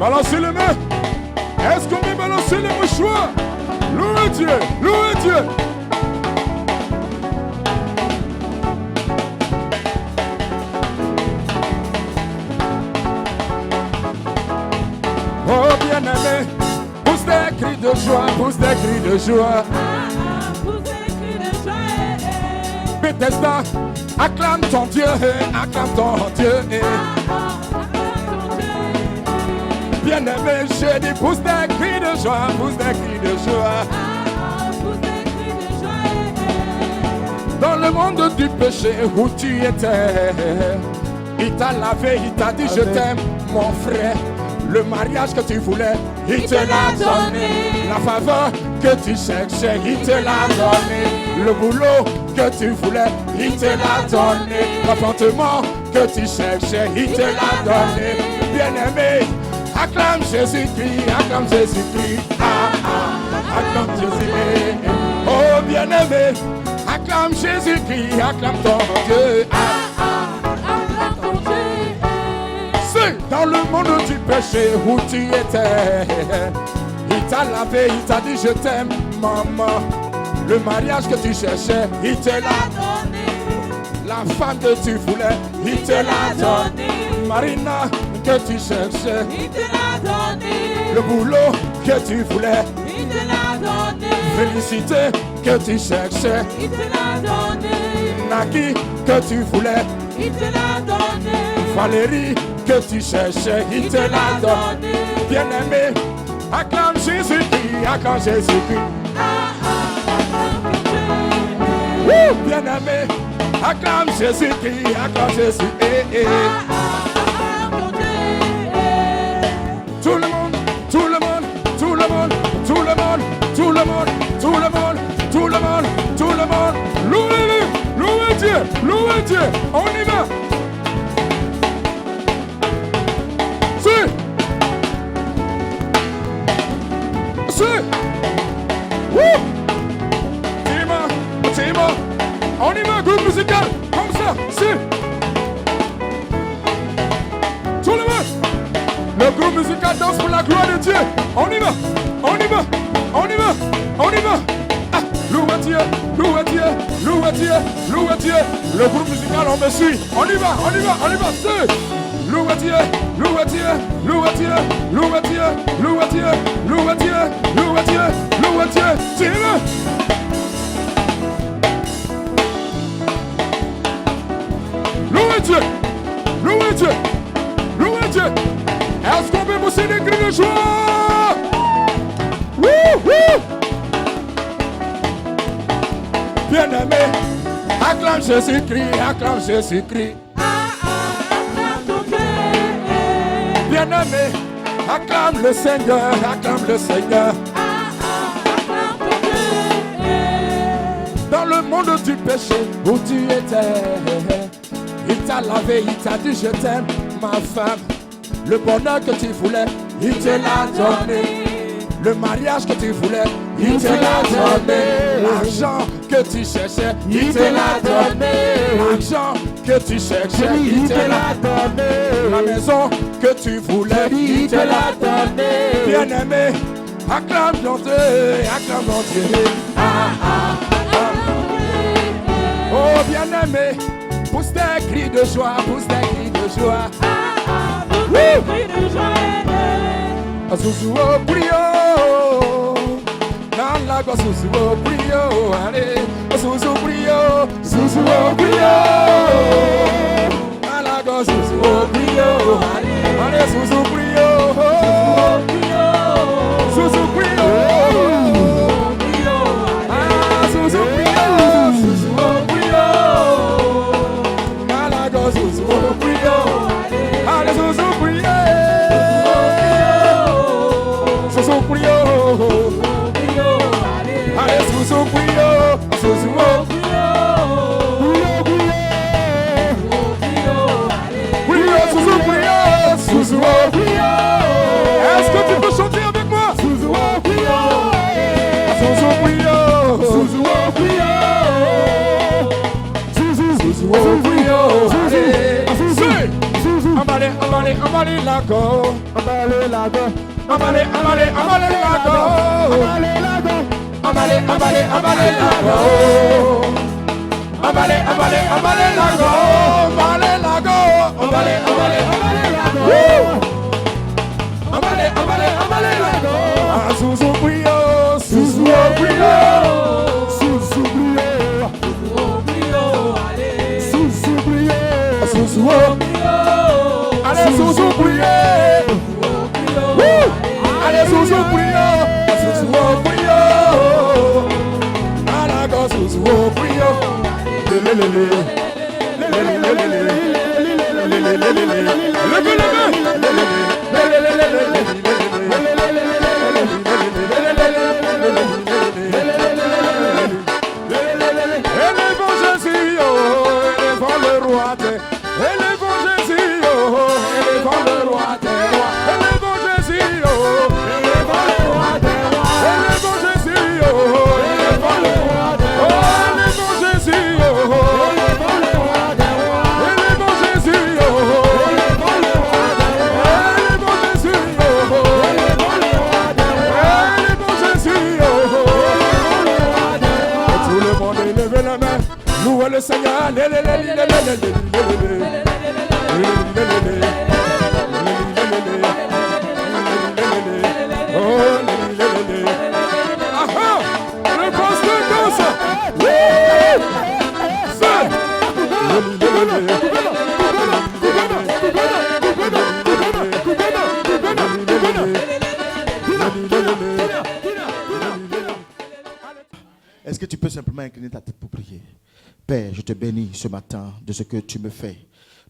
Balancez les mains. Est-ce qu'on peut balancer les mouchoirs? Louez Dieu, louez Dieu. Oh bien-aimé, pousse des cris de joie, pousse des cris de joie. Pousse des cris de joie. Bethesda, acclame ton Dieu, acclame ton Dieu. Bien-aimé, je dis pousse des cris de joie, pousse des cris de joie. Dans le monde du péché où tu étais, il t'a lavé, il t'a dit je t'aime, mon frère. Le mariage que tu voulais, il te l'a donné. La faveur que tu cherchais, il te l'a donné. Le boulot que tu voulais, il te l'a donné. L'appartement que tu cherchais, il te l'a donné. Bien-aimé, acclame Jésus-Christ, acclame Jésus-Christ. Acclame Jésus-Christ. Oh bien-aimé, acclame Jésus-Christ, acclame ton Dieu. C'est dans le monde du péché où tu étais. Il t'a lavé, il t'a dit je t'aime, maman. Le mariage que tu cherchais, il te l'a donné. La femme que tu voulais, il te l'a donné. Marina, que tu cherchais, Il te l'a donné. le boulot que tu voulais, Il te l'a donné. félicité que tu cherchais, Il te l'a donné. Naki que tu voulais, Il te l'a donné. Valérie que tu cherchais, il te l'a donné. Bien-aimé, acclame Jésus-Christ, acclame Jésus-Christ. Bien-aimé, acclame Jésus-Christ, acclame Jésus-Christ. Tout le monde, tout le monde, tout le monde, tout le monde, tout le monde, tout le monde, tout le monde, tout le monde. Louez-le, louez Dieu, louez Dieu. On y va. Si. Si. Wouh. Tima. On y va, groupe musical. Comme ça. Si. Tout le monde. Le groupe musical danse pour la gloire de Dieu. On y va, on y va, on y va, on y va. Ah, louez Dieu, louez Dieu, louez Dieu, louez Dieu. Le groupe musical, on me suit. On y va, on y va, on y va. C'est louez Dieu, louez Dieu, louez Dieu, louez Dieu, louez Dieu, louez Dieu, louez Dieu, louez Dieu. Tiens-le. Louez Dieu, louez Dieu, louez Dieu. Est-ce qu'on peut pousser des cris de joie? Wouhou! Bien-aimé, acclame Jésus-Christ, acclame Jésus-Christ. Bien-aimé, acclame le Seigneur, acclame le Seigneur. Dans le monde du péché où tu étais, il t'a lavé, il t'a dit je t'aime, ma femme. Le bonheur que tu voulais, il te l'a donné. Le mariage que tu voulais, il te l'a donné. L'argent que tu cherchais, il te l'a donné. L'argent que tu cherchais, il te l'a donné. La maison que tu voulais, il te l'a donné. Bien-aimé, acclame ton Dieu, acclame ton Dieu. Oh bien-aimé, pousse des cris de joie, pousse des cris de joie. Susu o brio, nalago susu o brio, ale susu brio, susu o brio, nalago susu o brio, ale susu brio, susu brio, susu brio, susu o brio, nalago susu o brio, ale susu brio. Allez, sous son brio, sous son brio, Amale, amale lago. Amale lago. Amale, amale, amale lago. Amale lago. Amale, amale, amale lago. Amale, amale, amale lago. Amale lago. Amale, amale, amale lago. Amale, amale, amale lago. Susu brio, susu brio. Susu brio. Susu brio. Susu brio. Allez, susu brio. Allez, susu brio. Susu brio. Alago susu brio. Louez le Seigneur. Le pasteur danse. Est-ce que tu peux simplement incliner ta tête pour prier? Père, je te bénis ce matin de ce que tu me fais.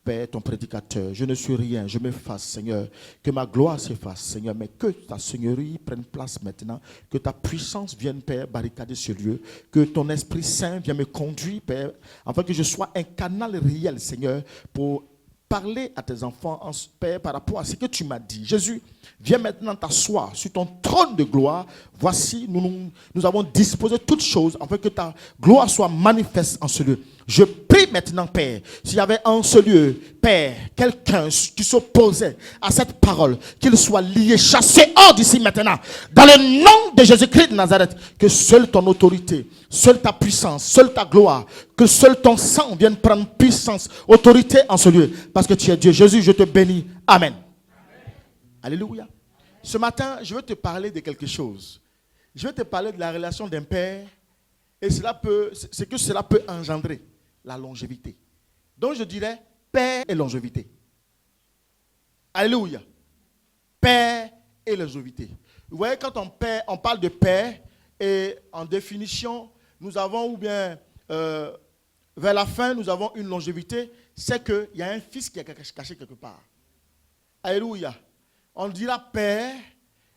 Père, ton prédicateur, je ne suis rien, je m'efface, Seigneur. Que ma gloire s'efface, Seigneur, mais que ta seigneurie prenne place maintenant. Que ta puissance vienne, Père, barricader ce lieu. Que ton Esprit Saint vienne me conduire, Père, afin que je sois un canal réel, Seigneur, pour parler à tes enfants, Père, par rapport à ce que tu m'as dit. Jésus, viens maintenant t'asseoir sur ton trône de gloire. Voici, nous avons disposé toutes choses afin que ta gloire soit manifeste en ce lieu. Je prie maintenant, Père, s'il y avait en ce lieu, Père, quelqu'un qui s'opposait à cette parole, qu'il soit lié, chassé hors d'ici maintenant. Dans le nom de Jésus-Christ de Nazareth, que seule ton autorité, seule ta puissance, seule ta gloire, que seul ton sang vienne prendre puissance, autorité en ce lieu. Parce que tu es Dieu. Jésus, je te bénis. Amen. Alléluia. Ce matin, je veux te parler de quelque chose. Je vais te parler de la relation d'un père et ce que cela peut engendrer, la longévité. Donc je dirais père et longévité. Alléluia. Père et longévité. Vous voyez, quand on parle de père, et en définition, nous avons, ou bien vers la fin, nous avons une longévité, c'est qu'il y a un fils qui est caché quelque part. Alléluia. On dira père,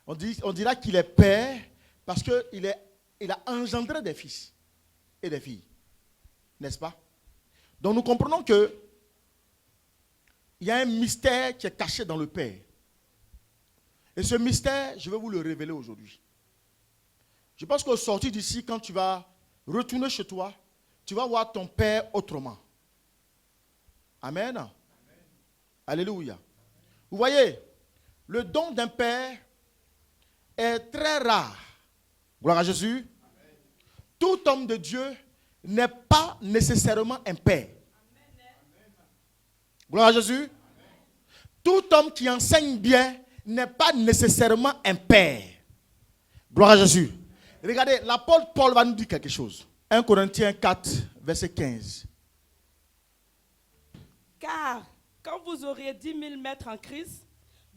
on dira qu'il est père parce qu'il a engendré des fils et des filles. N'est-ce pas? Donc nous comprenons que il y a un mystère qui est caché dans le Père. Et ce mystère, je vais vous le révéler aujourd'hui. Je pense qu'au sortir d'ici, quand tu vas retourner chez toi, tu vas voir ton Père autrement. Amen. Amen. Alléluia. Vous voyez, le don d'un père est très rare. Gloire à Jésus. Amen. Tout homme de Dieu n'est pas nécessairement un père. Amen. Gloire à Jésus. Amen. Tout homme qui enseigne bien n'est pas nécessairement un père. Gloire à Jésus. Regardez, l'apôtre Paul va nous dire quelque chose. 1 Corinthiens 4, verset 15. Car quand vous auriez 10 000 maîtres en Christ,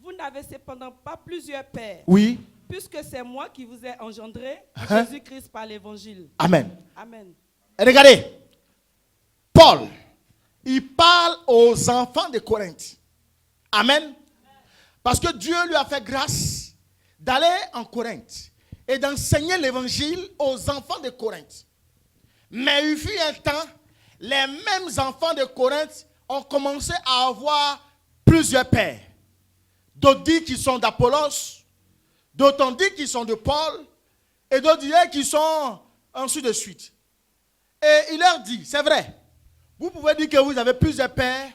vous n'avez cependant pas plusieurs pères. Oui. Puisque c'est moi qui vous ai engendré, Jésus-Christ par l'évangile. Amen. Amen. Et regardez, Paul, il parle aux enfants de Corinthe. Amen. Parce que Dieu lui a fait grâce d'aller en Corinthe et d'enseigner l'évangile aux enfants de Corinthe. Mais il fut un temps, les mêmes enfants de Corinthe ont commencé à avoir plusieurs pères. D'autres disent qu'ils sont d'Apollos, d'autres ont dit qu'ils sont de Paul, et d'autres disent qu'ils sont ainsi de suite. Et il leur dit, c'est vrai, vous pouvez dire que vous avez plusieurs pères,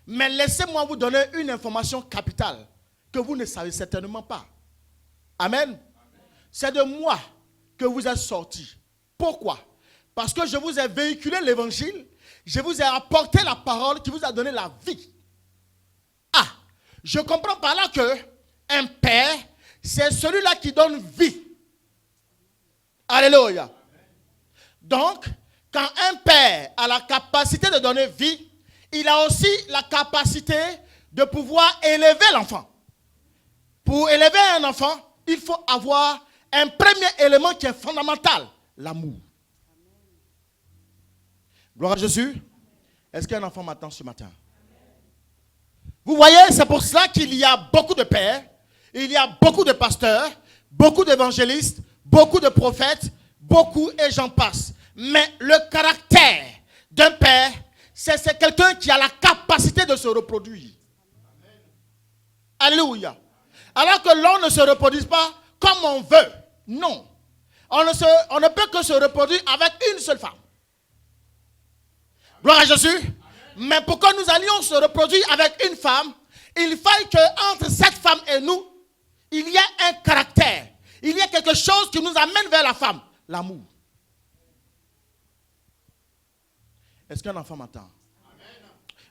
Mais laissez-moi vous donner une information capitale que vous ne savez certainement pas. Amen. C'est de moi que vous êtes sortis. Pourquoi? Parce que je vous ai véhiculé l'évangile. Je vous ai apporté la parole qui vous a donné la vie. Ah, je comprends par là que un père, c'est celui-là qui donne vie. Alléluia. Donc, quand un père a la capacité de donner vie, il a aussi la capacité de pouvoir élever l'enfant. Pour élever un enfant, il faut avoir un premier élément qui est fondamental, l'amour. Gloire à Jésus. Est-ce qu'un enfant m'attend ce matin? Vous voyez, c'est pour cela qu'il y a beaucoup de pères, il y a beaucoup de pasteurs, beaucoup d'évangélistes, beaucoup de prophètes, beaucoup et j'en passe. Mais le caractère d'un père, c'est quelqu'un qui a la capacité de se reproduire. Alléluia. Alors que l'on ne se reproduise pas comme on veut. Non. On ne peut que se reproduire avec une seule femme. Gloire à Jésus. Mais pour que nous allions se reproduire avec une femme, il faille qu'entre cette femme et nous, il y ait un caractère. Il y a quelque chose qui nous amène vers la femme. L'amour. Est-ce qu'un enfant m'entend?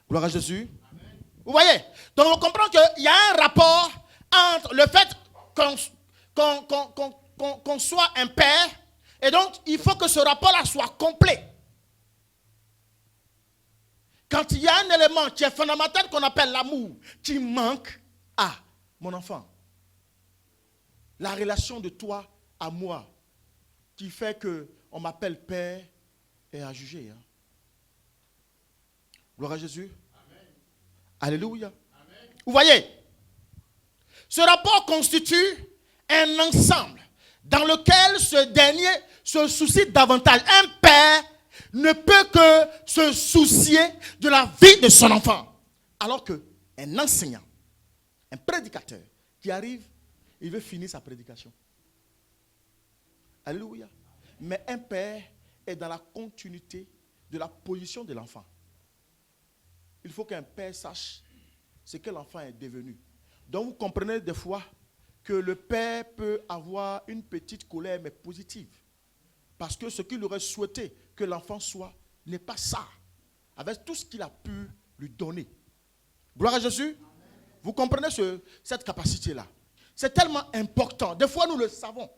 Gloire à Jésus. Amen. Vous voyez? Donc on comprend qu'il y a un rapport entre le fait qu'on soit un père, et donc il faut que ce rapport-là soit complet. Quand il y a un élément qui est fondamental qu'on appelle l'amour, qui manque, ah, mon enfant, la relation de toi à moi, qui fait qu'on m'appelle père, est à juger. Hein. Gloire à Jésus. Amen. Alléluia. Amen. Vous voyez, ce rapport constitue un ensemble dans lequel ce dernier se soucie davantage. Un père ne peut que se soucier de la vie de son enfant. Alors qu'un enseignant, un prédicateur qui arrive, il veut finir sa prédication. Alléluia. Mais un père est dans la continuité de la position de l'enfant. Il faut qu'un père sache ce que l'enfant est devenu. Donc vous comprenez des fois que le père peut avoir une petite colère mais positive. Parce que ce qu'il aurait souhaité que l'enfant soit n'est pas ça. Avec tout ce qu'il a pu lui donner. Gloire à Jésus. Amen. Vous comprenez cette capacité-là. C'est tellement important. Des fois nous le savons.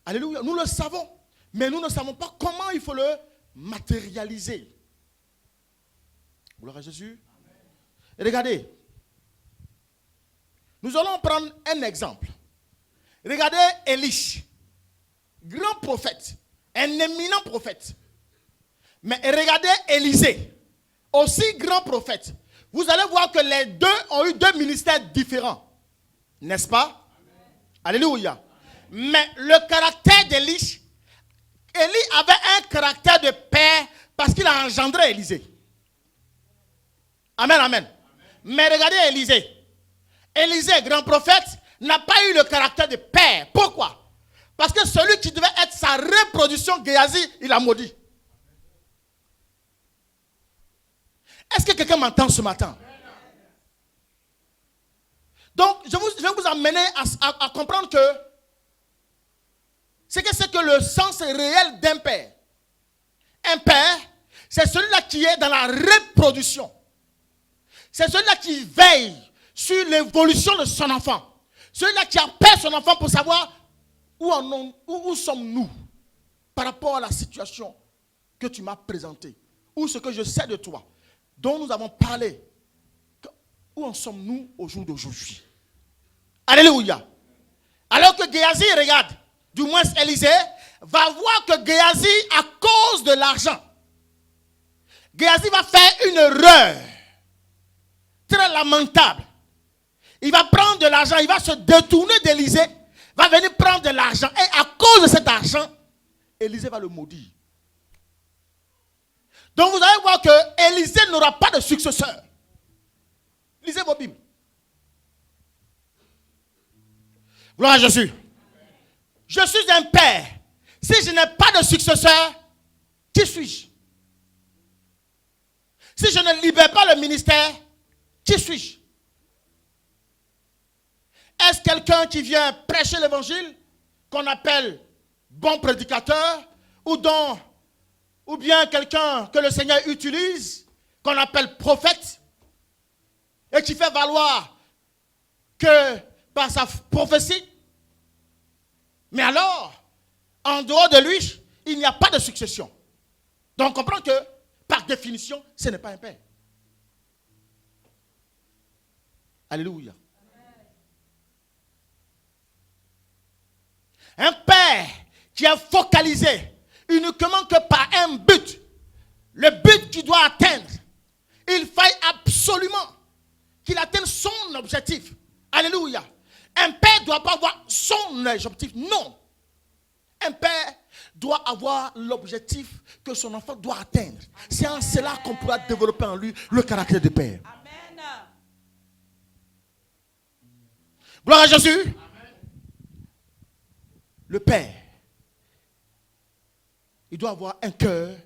Alléluia. Nous le savons. Mais nous ne savons pas comment il faut le matérialiser. Gloire à Jésus. Amen. Et regardez. Nous allons prendre un exemple. Regardez Élie. Grand prophète. Un éminent prophète. Mais regardez Élisée. Aussi grand prophète. Vous allez voir que les deux ont eu deux ministères différents. N'est-ce pas? Amen. Alléluia. Amen. Mais le caractère d'Élie, Élie avait un caractère de père parce qu'il a engendré Élisée. Amen, amen. Mais regardez Élisée. Élisée, grand prophète, n'a pas eu le caractère de père. Pourquoi? Parce que celui qui devait être sa reproduction, Géasi, il a maudit. Est-ce que quelqu'un m'entend ce matin? Donc, je vais vous amener à comprendre que c'est que le sens réel d'un père. Un père, c'est celui-là qui est dans la reproduction. C'est celui-là qui veille sur l'évolution de son enfant. Celui-là qui appelle son enfant pour savoir où sommes-nous par rapport à la situation que tu m'as présentée. Ou ce que je sais de toi, dont nous avons parlé. Où en sommes-nous au jour d'aujourd'hui? Alléluia. Alors que Géasi, regarde, du moins Élisée, va voir que Géasi, à cause de l'argent, Géasi va faire une erreur très lamentable. Il va prendre de l'argent, il va se détourner d'Élisée, va venir prendre de l'argent. Et à cause de cet argent, Élisée va le maudire. Donc vous allez voir que Élisée n'aura pas de successeur. Lisez vos Bibles. Gloire à Jésus. Je suis un père. Si je n'ai pas de successeur, qui suis-je? Si je ne libère pas le ministère, qui suis-je? Est-ce quelqu'un qui vient prêcher l'évangile, qu'on appelle bon prédicateur, ou bien quelqu'un que le Seigneur utilise, qu'on appelle prophète, et qui fait valoir que par sa prophétie? Mais alors, en dehors de lui, il n'y a pas de succession. Donc on comprend que, par définition, ce n'est pas un père. Alléluia. Un père qui est focalisé uniquement que par un but, le but qu'il doit atteindre, il faille absolument qu'il atteigne son objectif. Alléluia. Un père ne doit pas avoir son objectif. Non. Un père doit avoir l'objectif que son enfant doit atteindre. C'est en cela qu'on pourra développer en lui le caractère de père. Amen. Gloire à Jésus. Amen. Le père, il doit avoir un cœur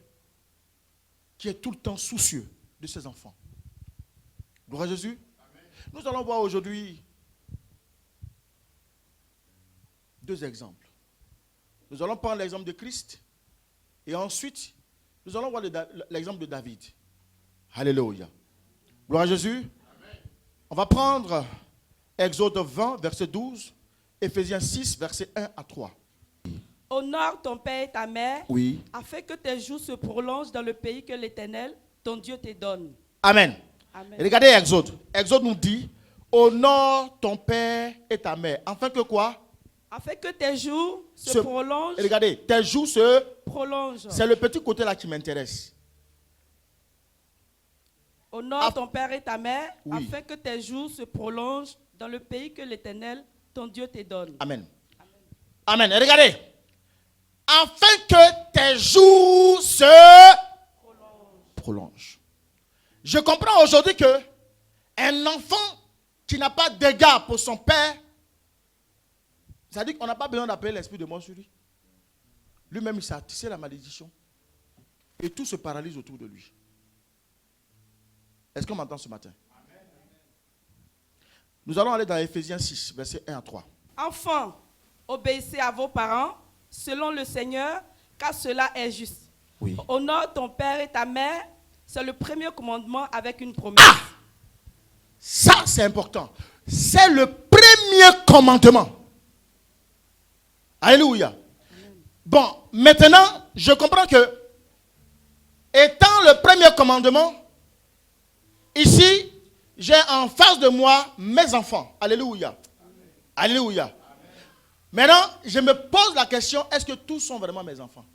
qui est tout le temps soucieux de ses enfants. Gloire à Jésus. Amen. Nous allons voir aujourd'hui deux exemples. Nous allons prendre l'exemple de Christ et ensuite, nous allons voir l'exemple de David. Alléluia. Gloire à Jésus. Amen. On va prendre Exode 20, verset 12, Éphésiens 6, verset 1 à 3. Honore ton père et ta mère, Oui. afin que tes jours se prolongent dans le pays que l'Éternel, ton Dieu, te donne. Amen. Amen. Regardez Exode. Exode nous dit, honore ton père et ta mère. Afin que quoi? Afin que tes jours se prolongent. Regardez, tes jours se prolongent. C'est le petit côté là qui m'intéresse. Honore ton père et ta mère, oui, afin que tes jours se prolongent dans le pays que l'Éternel, ton Dieu, te donne. Amen. Amen. Amen. Regardez. Afin que tes jours se prolongent. Je comprends aujourd'hui que un enfant qui n'a pas d'égard pour son père, ça dit qu'on n'a pas besoin d'appeler l'esprit de mort sur lui. Lui-même, il s'est attissé la malédiction. Et tout se paralyse autour de lui. Est-ce qu'on m'entend ce matin? Amen. Nous allons aller dans Éphésiens 6, versets 1 à 3. Enfants, obéissez à vos parents, selon le Seigneur, car cela est juste. Oui. Honore ton père et ta mère, c'est le premier commandement avec une promesse. Ah! Ça, c'est important. C'est le premier commandement. Alléluia. Amen. Bon, maintenant, je comprends que, étant le premier commandement, ici, j'ai en face de moi mes enfants. Alléluia. Amen. Alléluia. Amen. Maintenant, je me pose la question, est-ce que tous sont vraiment mes enfants?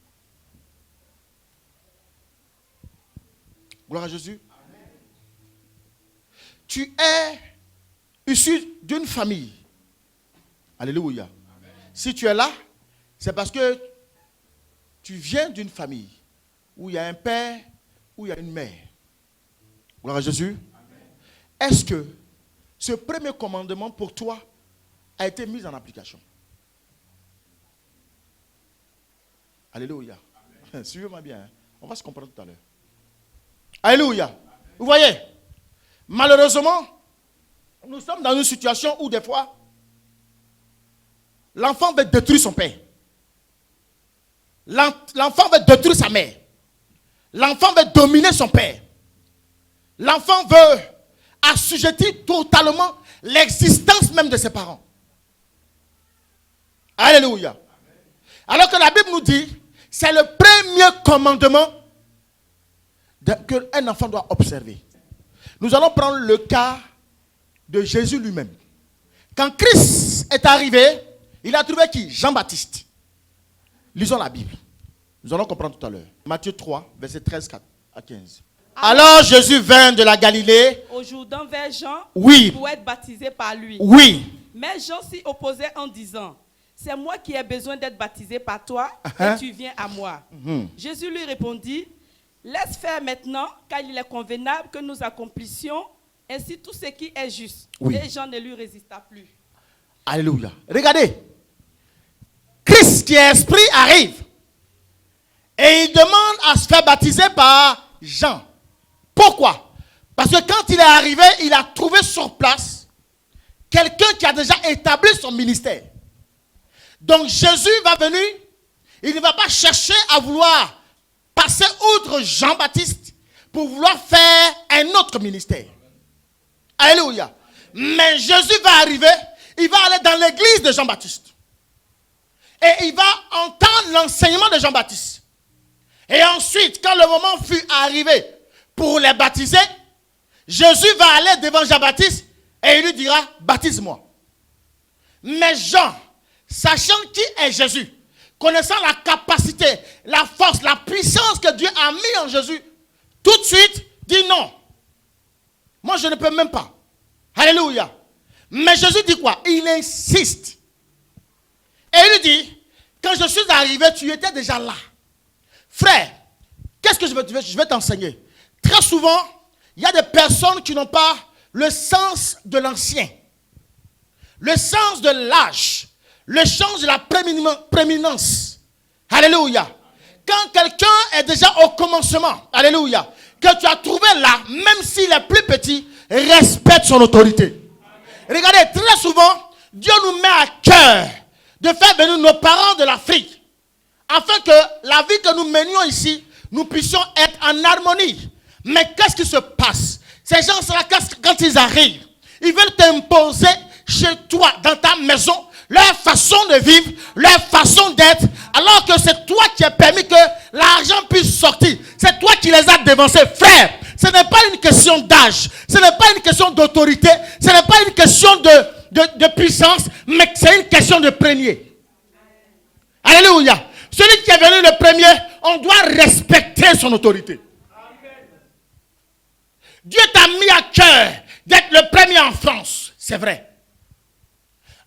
Gloire à Jésus. Amen. Tu es issu d'une famille. Alléluia. Amen. Si tu es là, c'est parce que tu viens d'une famille où il y a un père, où il y a une mère. Gloire à Jésus. Amen. Est-ce que ce premier commandement pour toi a été mis en application? Alléluia. Suivez-moi bien. Hein. On va se comprendre tout à l'heure. Alléluia. Amen. Vous voyez, malheureusement, nous sommes dans une situation où des fois, l'enfant veut détruire son père. L'enfant veut détruire sa mère. L'enfant veut dominer son père. L'enfant veut assujettir totalement l'existence même de ses parents. Alléluia. Amen. Alors que la Bible nous dit, c'est le premier commandement qu'un enfant doit observer. Nous allons prendre le cas de Jésus lui-même. Quand Christ est arrivé, il a trouvé qui? Jean-Baptiste. Lisons la Bible. Nous allons comprendre tout à l'heure. Matthieu 3, verset 13 à 15. Alors Jésus vint de la Galilée au Jourdain vers Jean, oui, pour être baptisé par lui. Oui. Mais Jean s'y opposait en disant, c'est moi qui ai besoin d'être baptisé par toi, et tu viens à moi. Jésus lui répondit, laisse faire maintenant, car il est convenable que nous accomplissions ainsi tout ce qui est juste. Oui. Et Jean ne lui résista plus. Alléluia. Regardez. Christ qui est esprit arrive. Et il demande à se faire baptiser par Jean. Pourquoi? Parce que quand il est arrivé, il a trouvé sur place quelqu'un qui a déjà établi son ministère. Donc Jésus va venir, il ne va pas chercher à vouloir passer outre Jean-Baptiste pour vouloir faire un autre ministère. Alléluia. Mais Jésus va arriver, il va aller dans l'église de Jean-Baptiste. Et il va entendre l'enseignement de Jean-Baptiste. Et ensuite, quand le moment fut arrivé pour les baptiser, Jésus va aller devant Jean-Baptiste et il lui dira, baptise-moi. Mais Jean, sachant qui est Jésus, connaissant la capacité, la force, la puissance que Dieu a mis en Jésus, tout de suite dit non. Moi, je ne peux même pas. Alléluia. Mais Jésus dit quoi? Il insiste. Et il lui dit, quand je suis arrivé, tu étais déjà là. Frère, qu'est-ce que je vais t'enseigner? Très souvent, il y a des personnes qui n'ont pas le sens de l'ancien, le sens de l'âge, le sens de la prééminence. Alléluia. Quand quelqu'un est déjà au commencement, alléluia, que tu as trouvé là, même s'il est plus petit, respecte son autorité. Regardez, très souvent, Dieu nous met à cœur de faire venir nos parents de l'Afrique, afin que la vie que nous menions ici, nous puissions être en harmonie. Mais qu'est-ce qui se passe? Ces gens-là, quand ils arrivent, ils veulent t'imposer chez toi, dans ta maison, leur façon de vivre, leur façon d'être, alors que c'est toi qui as permis que l'argent puisse sortir. C'est toi qui les as dévancés. Frère, ce n'est pas une question d'âge, ce n'est pas une question d'autorité, ce n'est pas une question de puissance, mais c'est une question de premier. Alléluia. Celui qui est venu le premier, on doit respecter son autorité. Dieu t'a mis à cœur d'être le premier en France, c'est vrai.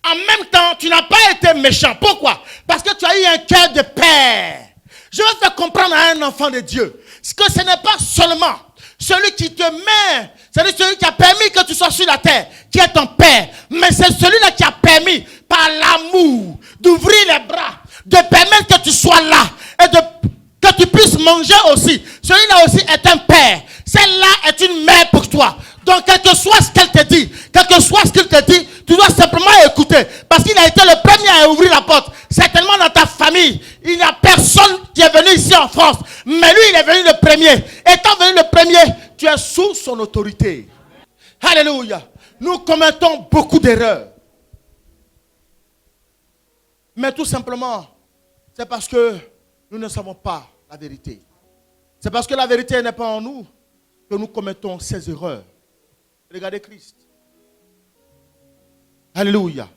En même temps, tu n'as pas été méchant. Pourquoi? Parce que tu as eu un cœur de père. Je vais faire comprendre à un enfant de Dieu que ce n'est pas seulement celui qui te met, c'est celui qui a permis que tu sois sur la terre, qui est ton père, mais c'est celui-là qui a permis, par l'amour, d'ouvrir les bras, de permettre que tu sois là et que tu puisses manger aussi. Celui-là aussi est un père. Celle-là est une mère pour toi. Donc, quel que soit ce qu'elle te dit, quel que soit ce qu'il te dit, tu dois simplement écouter. Parce qu'il a été le premier à ouvrir la porte. Certainement dans ta famille, il n'y a personne qui est venu ici en France. Mais lui, il est venu le premier. Étant venu le premier, tu es sous son autorité. Alléluia. Nous commettons beaucoup d'erreurs. Mais tout simplement, c'est parce que nous ne savons pas la vérité. C'est parce que la vérité n'est pas en nous que nous commettons ces erreurs. Regardez Christ. Alléluia. Amen.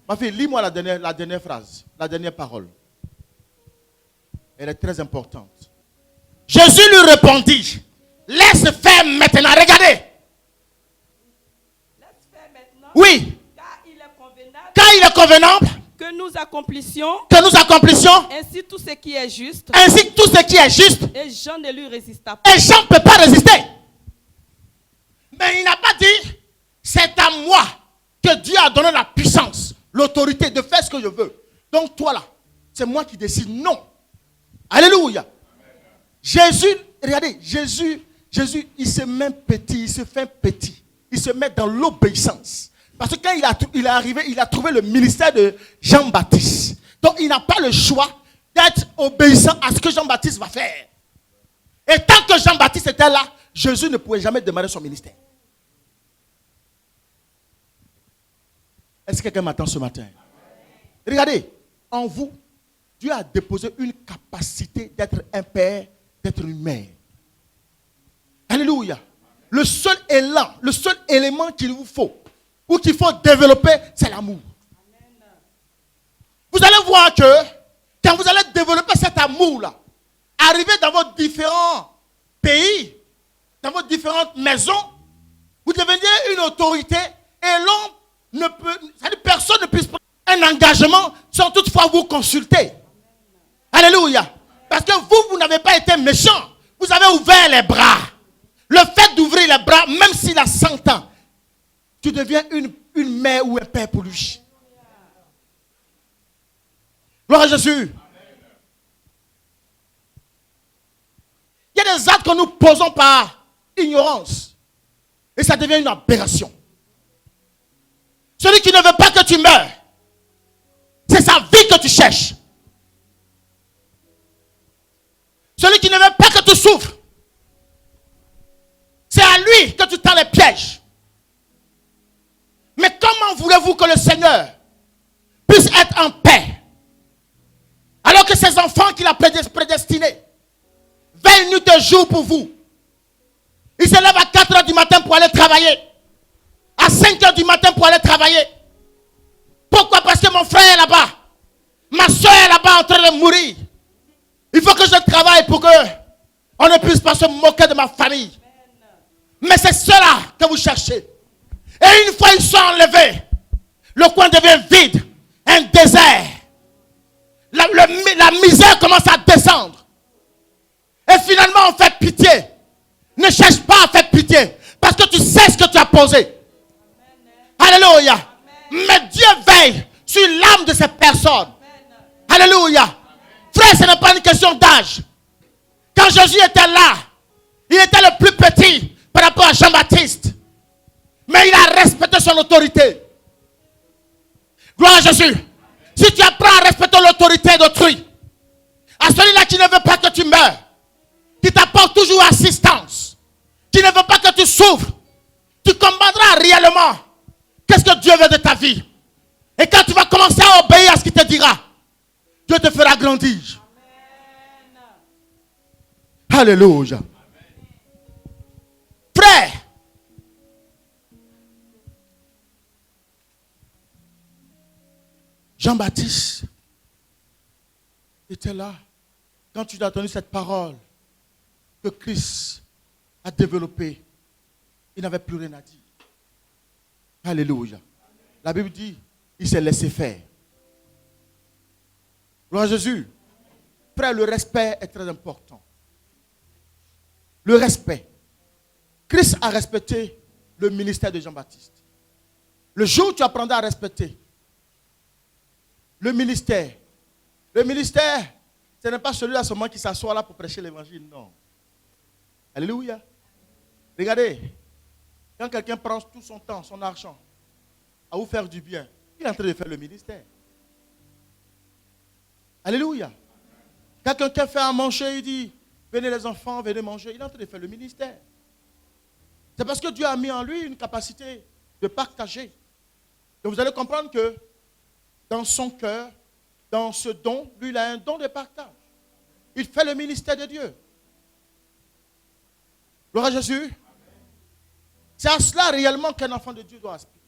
Ma fille, lis-moi la dernière phrase, la dernière parole. Elle est très importante. Jésus lui répondit, laisse faire maintenant. Regardez. Laisse faire maintenant. Oui. Car il est convenable. Que nous accomplissions ainsi tout ce qui est juste. Et Jean ne lui résista pas. Et Jean ne peut pas résister. Mais il n'a pas dit, c'est à moi que Dieu a donné la puissance, l'autorité de faire ce que je veux. Donc toi là, c'est moi qui décide. Non. Alléluia. Jésus, regardez, Jésus, il se met petit, il se fait petit. Il se met dans l'obéissance. Parce que quand il est arrivé, il a trouvé le ministère de Jean-Baptiste. Donc il n'a pas le choix d'être obéissant à ce que Jean-Baptiste va faire. Et tant que Jean-Baptiste était là, Jésus ne pouvait jamais démarrer son ministère. Est-ce que quelqu'un m'attend ce matin? Regardez, en vous, Dieu a déposé une capacité d'être un père, d'être une mère. Alléluia. Le seul élan, le seul élément qu'il vous faut, ou qu'il faut développer, c'est l'amour. Vous allez voir que, quand vous allez développer cet amour-là, arriver dans vos différents pays, dans vos différentes maisons, vous devenez une autorité et l'on ne peut, personne ne puisse prendre un engagement sans toutefois vous consulter. Alléluia. Parce que vous n'avez pas été méchant. Vous avez ouvert les bras. Le fait d'ouvrir les bras, même s'il a 100 ans, tu deviens une mère ou un père pour lui. Gloire à Jésus. Il y a des actes que nous posons par ignorance. Et ça devient une aberration. Celui qui ne veut pas que tu meurs, c'est sa vie que tu cherches. Celui qui ne veut pas que tu souffres, c'est à lui que tu tends les pièges. Mais comment voulez-vous que le Seigneur puisse être en paix alors que ses enfants qu'il a prédestinés veillent nuit et jour pour vous? Ils se lèvent à 4 heures du matin pour aller travailler, à 5 heures du matin pour aller travailler. Pourquoi? Parce que mon frère est là-bas, ma soeur est là-bas en train de mourir. Il faut que je travaille pour que on ne puisse pas se moquer de ma famille. Mais c'est cela que vous cherchez. Et une fois ils sont enlevés, le coin devient vide, un désert. La misère commence à descendre. Et finalement on fait pitié. Ne cherche pas à faire pitié, parce que tu sais ce que tu as posé. Alléluia. Mais Dieu veille sur l'âme de ces personnes. Alléluia. Frère, ce n'est pas une question d'âge. Quand Jésus était là, il était le plus petit par rapport à Jean-Baptiste. Mais il a respecté son autorité. Gloire à Jésus. Si tu apprends à respecter l'autorité d'autrui, à celui-là qui ne veut pas que tu meurs, qui t'apporte toujours assistance, qui ne veut pas que tu souffres, tu comprendras réellement qu'est-ce que Dieu veut de ta vie. Et quand tu vas commencer à obéir à ce qu'il te dira, Dieu te fera grandir. Amen. Alléluia. Amen. Frère, Jean-Baptiste était là quand tu as entendu cette parole que Christ a développée. Il n'avait plus rien à dire. Alléluia. La Bible dit, il s'est laissé faire. Gloire à Jésus. Frère, le respect est très important. Le respect. Christ a respecté le ministère de Jean-Baptiste. Le jour où tu apprendras à respecter le ministère, ce n'est pas celui-là seulement qui s'assoit là pour prêcher l'évangile, non. Alléluia. Regardez, quand quelqu'un prend tout son temps, son argent, à vous faire du bien, il est en train de faire le ministère. Alléluia. Quand quelqu'un fait à manger, il dit, venez les enfants, venez manger, il est en train de faire le ministère. C'est parce que Dieu a mis en lui une capacité de partager. Et vous allez comprendre que dans son cœur, dans ce don, lui, il a un don de partage. Il fait le ministère de Dieu. Gloire à Jésus. C'est à cela réellement qu'un enfant de Dieu doit aspirer.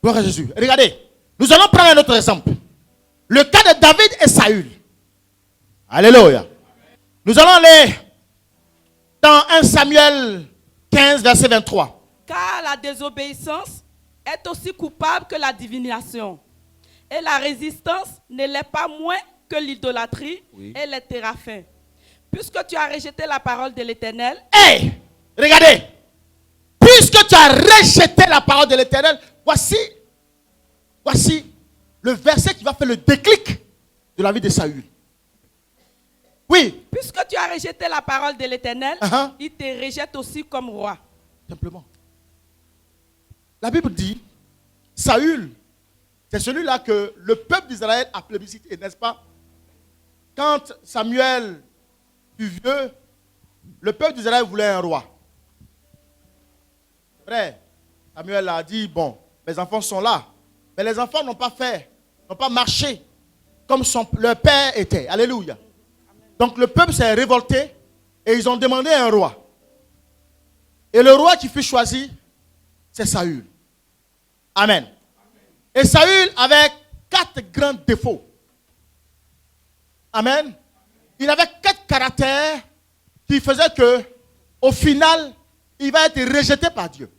Gloire à Jésus. Regardez, nous allons prendre un autre exemple. Le cas de David et Saül. Alléluia. Nous allons aller dans 1 Samuel 15, verset 23. Car la désobéissance est aussi coupable que la divination. Et la résistance ne l'est pas moins que l'idolâtrie et les téraphins. Puisque tu as rejeté la parole de l'Éternel. Hey, regardez. Puisque tu as rejeté la parole de l'Éternel, voici le verset qui va faire le déclic de la vie de Saül. Oui. Puisque tu as rejeté la parole de l'Éternel, il te rejette aussi comme roi. Simplement. La Bible dit, Saül, c'est celui-là que le peuple d'Israël a plébiscité, n'est-ce pas? Quand Samuel fut vieux, le peuple d'Israël voulait un roi. Frère, Samuel a dit, bon, mes enfants sont là. Mais les enfants n'ont pas marché comme leur père était. Alléluia. Donc le peuple s'est révolté et ils ont demandé un roi. Et le roi qui fut choisi, c'est Saül. Amen. Et Saül avait 4 grands défauts. Amen. Il avait 4 caractères qui faisaient que, au final, il va être rejeté par Dieu.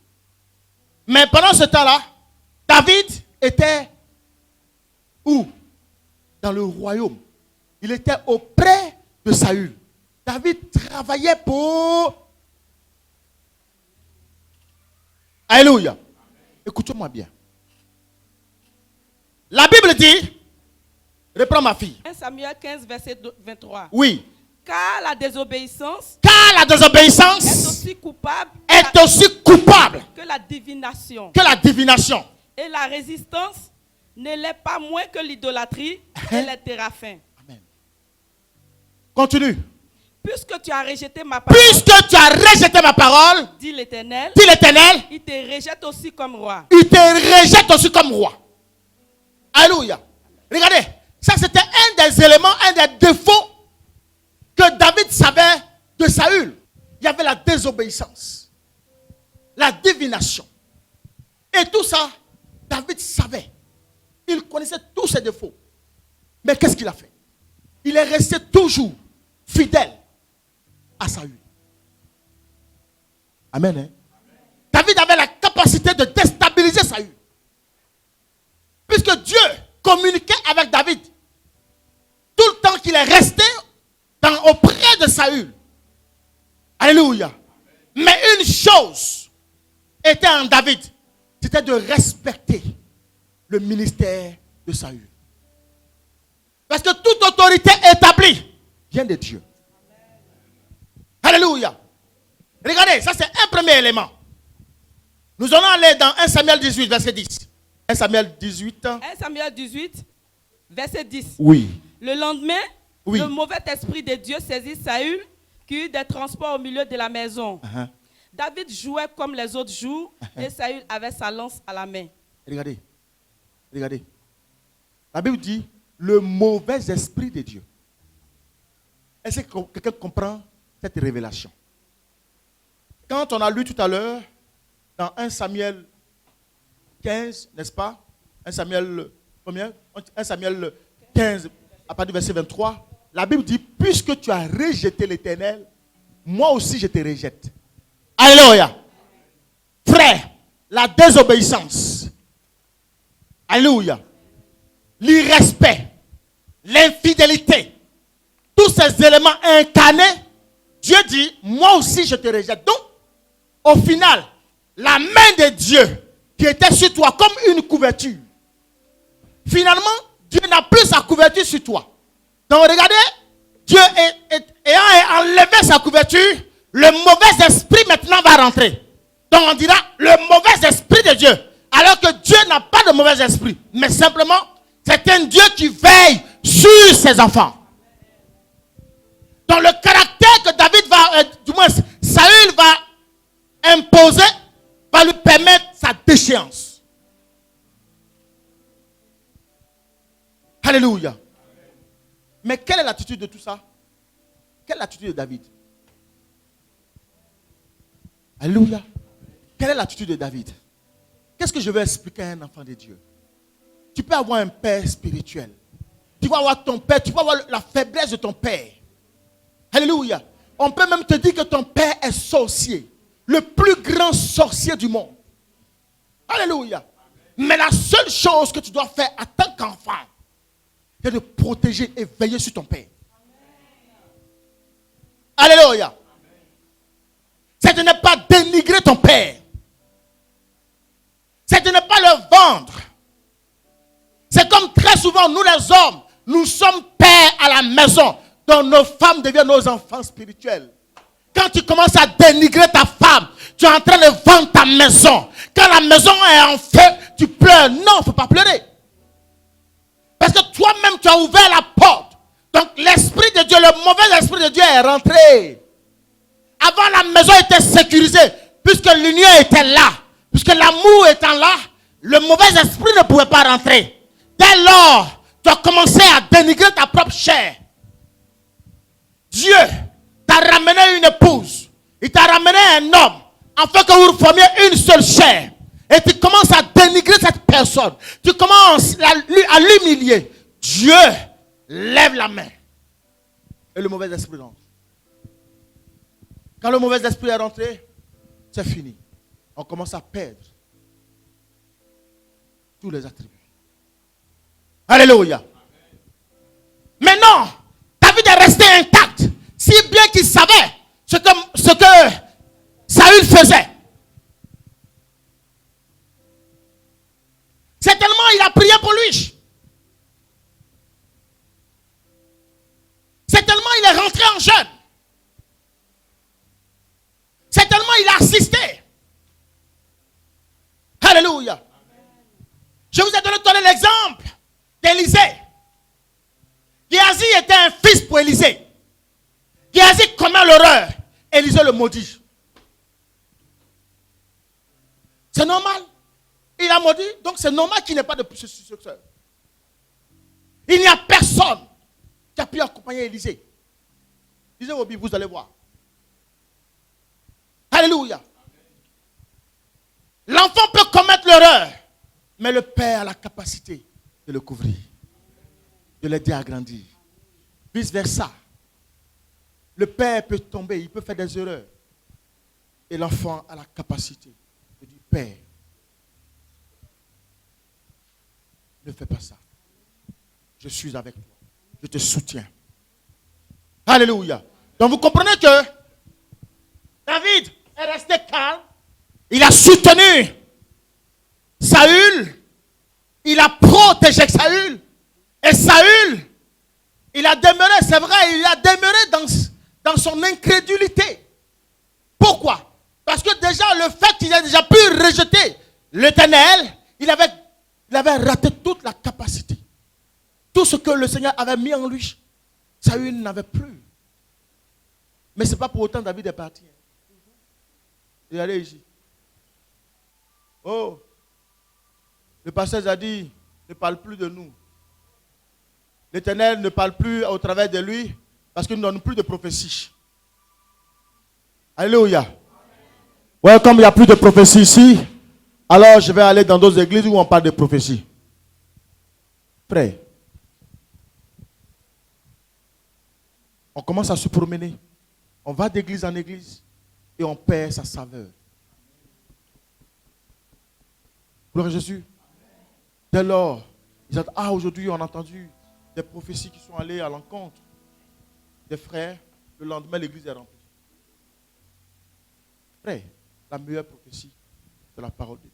Mais pendant ce temps-là, David était où? Dans le royaume. Il était auprès de Saül. David travaillait pour... Alléluia. Écoutez-moi bien. La Bible dit, reprends ma fille. 1 Samuel 15, verset 23. Oui. Car la désobéissance la est désobéissance aussi coupable est aussi coupable que la divination. que la divination. Et la résistance ne l'est pas moins que l'idolâtrie et les téraphins. Amen. Continue. Puisque tu as rejeté ma parole, Puisque tu as rejeté ma parole, dit l'Éternel, dit l'Éternel, il te rejette aussi comme roi. il te rejette aussi comme roi. Alléluia. Regardez, ça c'était un des éléments, un des défauts que David savait de Saül. Il y avait la désobéissance, la divination. Et tout ça, David savait. Il connaissait tous ses défauts. Mais qu'est-ce qu'il a fait? Il est resté toujours fidèle à Saül. Amen. Hein? David avait la capacité de déstabiliser Saül. Puisque Dieu communiquait avec David tout le temps qu'il est resté auprès de Saül. Alléluia. Mais une chose était en David, c'était de respecter le ministère de Saül. Parce que toute autorité établie vient de Dieu. Alléluia. Regardez, ça c'est un premier élément. Nous allons aller dans 1 Samuel 18, verset 10. 1 Samuel 18. 1 Samuel 18, verset 10. Oui. Le lendemain, Oui. le mauvais esprit de Dieu saisit Saül, qui eut des transports au milieu de la maison. Uh-huh. David jouait comme les autres jours, et Saül avait sa lance à la main. Regardez. Regardez. La Bible dit le mauvais esprit de Dieu. Est-ce que quelqu'un comprend cette révélation? Quand on a lu tout à l'heure, dans 1 Samuel 15, n'est-ce pas? 1 Samuel 15, à partir du verset 23, la Bible dit, puisque tu as rejeté l'Éternel, moi aussi je te rejette. Alléluia. Frère, la désobéissance, alléluia, l'irrespect, l'infidélité, tous ces éléments incarnés, Dieu dit, moi aussi je te rejette. Donc, au final, la main de Dieu qui était sur toi comme une couverture, finalement, Dieu n'a plus sa couverture sur toi. Donc regardez, Dieu ayant enlevé sa couverture, le mauvais esprit maintenant va rentrer. Donc on dira le mauvais esprit de Dieu. Alors que Dieu n'a pas de mauvais esprit. Mais simplement, c'est un Dieu qui veille sur ses enfants. Donc le caractère que David va, du moins Saül va imposer, va lui permettre sa déchéance. Alléluia. Mais quelle est l'attitude de tout ça? Quelle est l'attitude de David? Alléluia. Quelle est l'attitude de David? Qu'est-ce que je vais expliquer à un enfant de Dieu? Tu peux avoir un père spirituel. Tu vas avoir ton père, tu vas avoir la faiblesse de ton père. Alléluia. On peut même te dire que ton père est sorcier. Le plus grand sorcier du monde. Alléluia. Mais la seule chose que tu dois faire en tant qu'enfant, c'est de protéger et veiller sur ton père. Alléluia. C'est de ne pas dénigrer ton père. C'est de ne pas le vendre. C'est comme très souvent, nous les hommes, nous sommes pères à la maison, dont nos femmes deviennent nos enfants spirituels. Quand tu commences à dénigrer ta femme, tu es en train de vendre ta maison. Quand la maison est en feu, tu pleures. Non, il ne faut pas pleurer. Parce que toi-même, tu as ouvert la porte. Donc l'esprit de Dieu, le mauvais esprit de Dieu est rentré. Avant, la maison était sécurisée, puisque l'union était là. Puisque l'amour étant là, le mauvais esprit ne pouvait pas rentrer. Dès lors, tu as commencé à dénigrer ta propre chair. Dieu t'a ramené une épouse. Il t'a ramené un homme, afin que vous formiez une seule chair. Et tu commences à dénigrer cette personne. Tu commences à l'humilier. Dieu lève la main. Et le mauvais esprit rentre. Quand le mauvais esprit est rentré, c'est fini. On commence à perdre tous les attributs. Alléluia. Mais non, David est resté intact. Si bien qu'il savait ce que Saül faisait. C'est tellement il a prié pour lui. C'est tellement il est rentré en jeûne. Élisée le maudit. C'est normal. Il a maudit, donc c'est normal qu'il n'ait pas de successeur. Il n'y a personne qui a pu accompagner Élisée. Lisez vos Bibles, vous allez voir. Alléluia. L'enfant peut commettre l'erreur, mais le père a la capacité de le couvrir, de l'aider à grandir. Vice versa. Le père peut tomber, il peut faire des erreurs. Et l'enfant a la capacité de dire, Père, ne fais pas ça. Je suis avec toi. Je te soutiens. Alléluia. Donc vous comprenez que David est resté calme. Il a soutenu Saül. Il a protégé Saül. Et Saül, il a demeuré, c'est vrai, il a demeuré dans son incrédulité. Pourquoi? Parce que déjà, le fait qu'il a déjà pu rejeter l'Éternel, il avait raté toute la capacité. Tout ce que le Seigneur avait mis en lui, Saül n'avait plus. Mais ce n'est pas pour autant David est parti. Regardez ici. Oh, le pasteur a dit, ne parle plus de nous. L'Éternel ne parle plus au travers de lui parce qu'il ne donne plus de prophétie. Alléluia. Ouais, comme il n'y a plus de prophétie ici, alors je vais aller dans d'autres églises où on parle de prophétie. Frère, on commence à se promener. On va d'église en église et on perd sa saveur. Gloire à Jésus. Dès lors, ils disent, aujourd'hui on a entendu des prophéties qui sont allées à l'encontre des frères. Le lendemain, l'église est remplie. Frère, la meilleure prophétie, c'est la parole de Dieu.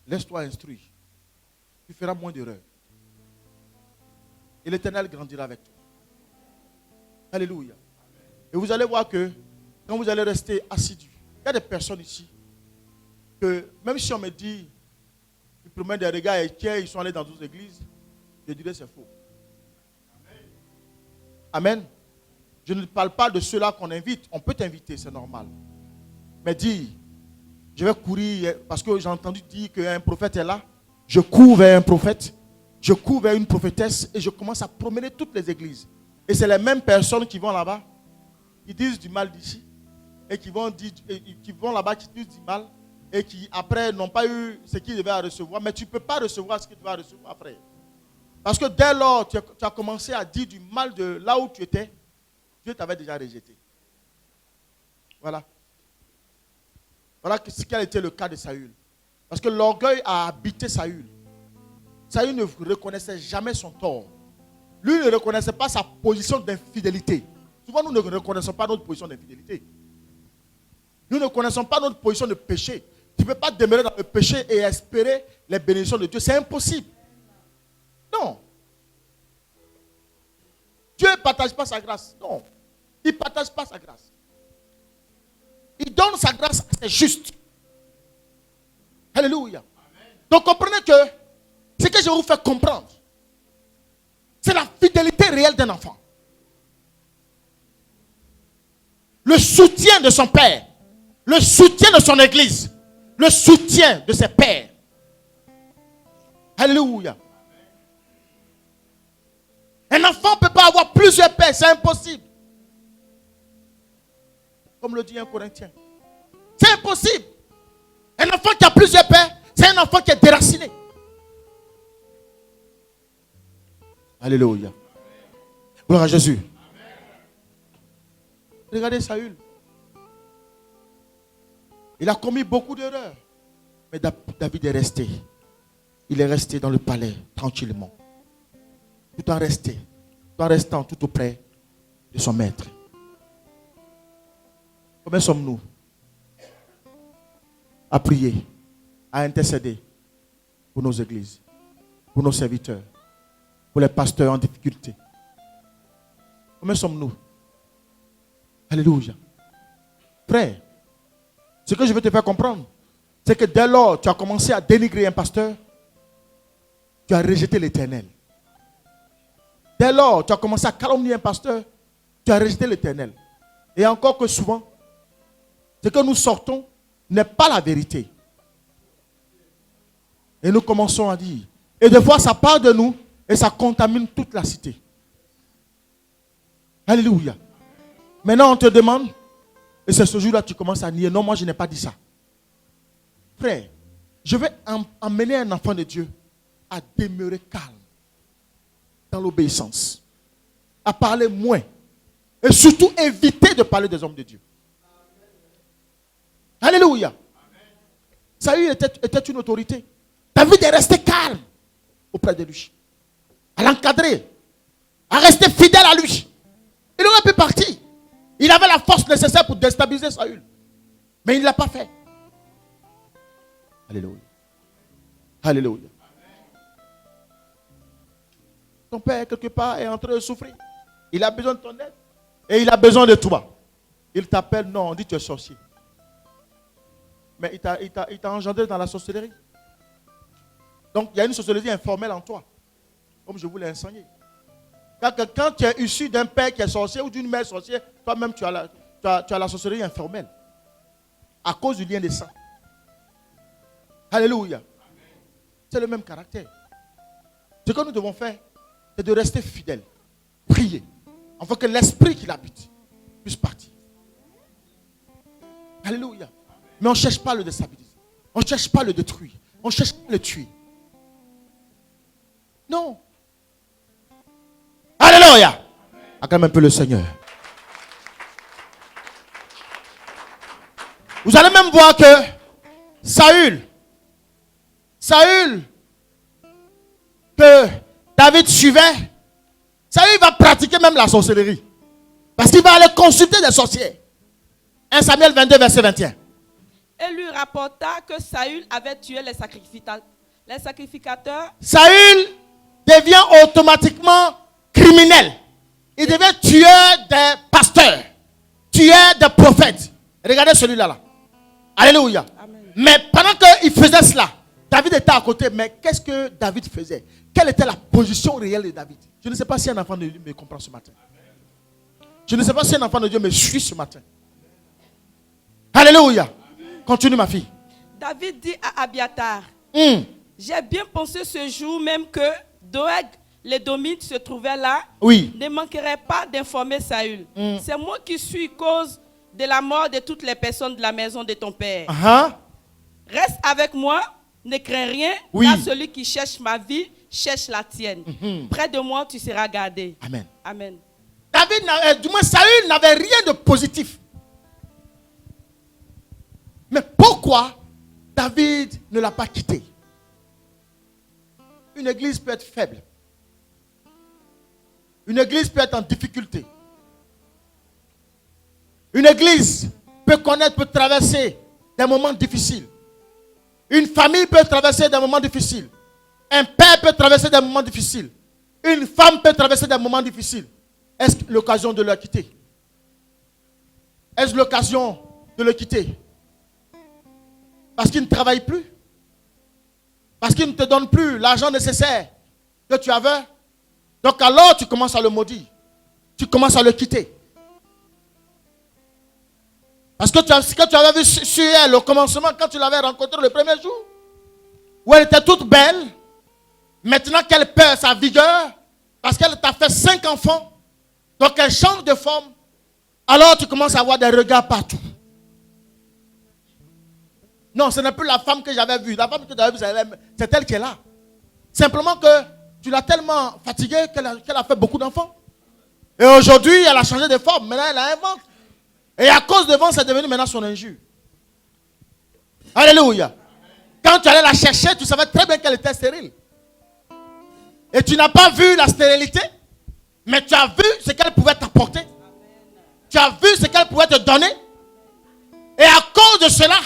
Laisse-toi instruire. Tu feras moins d'erreurs. Et l'Éternel grandira avec toi. Alléluia. Et vous allez voir que quand vous allez rester assidu, il y a des personnes ici que même si on me dit, ils promènent des regards et ils sont allés dans d'autres églises, je dirais c'est faux. Amen. Je ne parle pas de ceux-là qu'on invite. On peut t'inviter, c'est normal. Mais dis, je vais courir parce que j'ai entendu dire qu'un prophète est là. Je cours vers un prophète, je cours vers une prophétesse et je commence à promener toutes les églises. Et c'est les mêmes personnes qui vont là-bas, qui disent du mal d'ici, et qui vont là-bas, qui disent du mal, et qui après n'ont pas eu ce qu'ils devaient recevoir. Mais tu ne peux pas recevoir ce que tu vas recevoir après. Parce que dès lors, tu as commencé à dire du mal de là où tu étais, Dieu t'avait déjà rejeté. Voilà. Voilà quel était le cas de Saül. Parce que l'orgueil a habité Saül. Saül ne reconnaissait jamais son tort. Lui ne reconnaissait pas sa position d'infidélité. Souvent, nous ne reconnaissons pas notre position d'infidélité. Nous ne connaissons pas notre position de péché. Tu ne peux pas demeurer dans le péché et espérer les bénédictions de Dieu. C'est impossible. Non. Dieu ne partage pas sa grâce. Non. Il ne partage pas sa grâce. Il donne sa grâce à ses justes. Alléluia. Amen. Donc comprenez que ce que je vous fais comprendre, c'est la fidélité réelle d'un enfant. Le soutien de son père. Le soutien de son église. Le soutien de ses pères. Alléluia. Un enfant ne peut pas avoir plusieurs pères, c'est impossible. Comme le dit un Corinthien. C'est impossible. Un enfant qui a plusieurs pères, c'est un enfant qui est déraciné. Alléluia. Gloire à Jésus. Regardez Saül. Il a commis beaucoup d'erreurs. Mais David est resté. Il est resté dans le palais tranquillement. Tout en restant tout auprès de son maître. Combien sommes-nous à prier, à intercéder pour nos églises, pour nos serviteurs, pour les pasteurs en difficulté? Combien sommes-nous? Alléluia. Frère, ce que je veux te faire comprendre, c'est que dès lors tu as commencé à dénigrer un pasteur, tu as rejeté l'Éternel. Dès lors, tu as commencé à calomnier un pasteur, tu as rejeté l'Éternel. Et encore que souvent, ce que nous sortons n'est pas la vérité. Et nous commençons à dire. Et des fois, ça part de nous et ça contamine toute la cité. Alléluia. Maintenant, on te demande, et c'est ce jour-là que tu commences à nier. Non, moi, je n'ai pas dit ça. Frère, je vais emmener un enfant de Dieu à demeurer calme, dans l'obéissance, à parler moins, et surtout éviter de parler des hommes de Dieu. Alléluia. Saül était une autorité. David est resté calme auprès de lui, à l'encadrer, à rester fidèle à lui. Il aurait pu partir. Il avait la force nécessaire pour déstabiliser Saül. Mais il ne l'a pas fait. Alléluia. Alléluia. Ton père, quelque part, est en train de souffrir. Il a besoin de ton aide. Et il a besoin de toi. Il t'appelle, non, on dit tu es sorcier. Mais il t'a engendré dans la sorcellerie. Donc, il y a une sorcellerie informelle en toi. Comme je vous l'ai enseigné. Quand tu es issu d'un père qui est sorcier ou d'une mère sorcière, toi-même tu as la sorcellerie informelle. À cause du lien des sangs. Alléluia. C'est le même caractère. Ce que nous devons faire, c'est de rester fidèles. Prier. Afin que l'esprit qui l'habite puisse partir. Alléluia. Mais on ne cherche pas à le déstabiliser. On ne cherche pas à le détruire. On ne cherche pas à le tuer. Non. Alléluia. Acclame un peu le Seigneur. Vous allez même voir que Saül, que David suivait, Saül va pratiquer même la sorcellerie. Parce qu'il va aller consulter des sorcières. 1 Samuel 22, verset 21. Et lui rapporta que Saül avait tué les sacrificateurs. Saül devient automatiquement criminel. Il devient tueur des pasteurs, tueur des prophètes. Regardez celui-là. Là. Alléluia. Amen. Mais pendant qu'il faisait cela, David était à côté. Mais qu'est-ce que David faisait? Quelle était la position réelle de David? Je ne sais pas si un enfant de Dieu me comprend ce matin. Je ne sais pas si un enfant de Dieu me suit ce matin. Alléluia. Continue ma fille. David dit à Abiatar, j'ai bien pensé ce jour même que Doeg, l'Édomite, se trouvait là. Oui. Ne manquerait pas d'informer Saül. C'est moi qui suis cause de la mort de toutes les personnes de la maison de ton père. Reste avec moi, ne crains rien, car celui qui cherche ma vie cherche la tienne. Près de moi, tu seras gardé. Amen. Amen. Du moins Saül n'avait rien de positif. Mais pourquoi David ne l'a pas quitté? Une église peut être faible. Une église peut être en difficulté. Une église peut traverser des moments difficiles. Une famille peut traverser des moments difficiles. Un père peut traverser des moments difficiles. Une femme peut traverser des moments difficiles. Est-ce l'occasion de le quitter? Est-ce l'occasion de le quitter? Parce qu'il ne travaille plus? Parce qu'il ne te donne plus l'argent nécessaire que tu avais? Donc alors tu commences à le maudire. Tu commences à le quitter. Parce que ce que tu avais vu sur elle au commencement, quand tu l'avais rencontrée le premier jour, où elle était toute belle, maintenant qu'elle perd sa vigueur, parce qu'elle t'a fait 5 enfants, donc elle change de forme, alors tu commences à avoir des regards partout. Non, ce n'est plus la femme que j'avais vue. La femme que j'avais vue, c'est elle qui est là. Simplement que tu l'as tellement fatiguée qu'elle a fait beaucoup d'enfants. Et aujourd'hui, elle a changé de forme. Maintenant, elle a un ventre. Et à cause de ventre, c'est devenu maintenant son injure. Alléluia. Quand tu allais la chercher, tu savais très bien qu'elle était stérile. Et tu n'as pas vu la stérilité, mais tu as vu ce qu'elle pouvait t'apporter. Tu as vu ce qu'elle pouvait te donner. Et à cause de cela,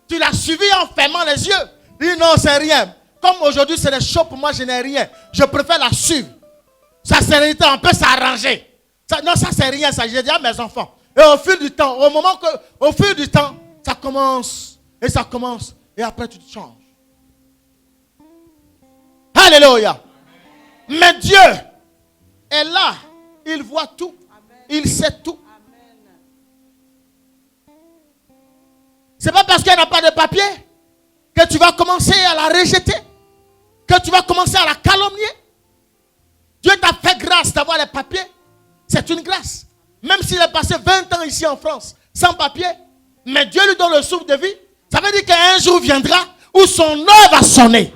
tu l'as suivi en fermant les yeux. Dis non, c'est rien. Comme aujourd'hui, c'est les chaud pour moi, je n'ai rien. Je préfère la suivre. Sa sérénité, on peut s'arranger. Non, ça, c'est rien, ça. J'ai dit à mes enfants. Et au fil du temps, au fil du temps, ça commence. Et ça commence. Et après, tu te changes. Alléluia. Mais Dieu est là. Il voit tout. Il sait tout. C'est pas parce qu'elle n'a pas de papier que tu vas commencer à la rejeter, que tu vas commencer à la calomnier. Dieu t'a fait grâce d'avoir les papiers. C'est une grâce. Même s'il est passé 20 ans ici en France, sans papier, mais Dieu lui donne le souffle de vie. Ça veut dire qu'un jour viendra où son heure va sonner.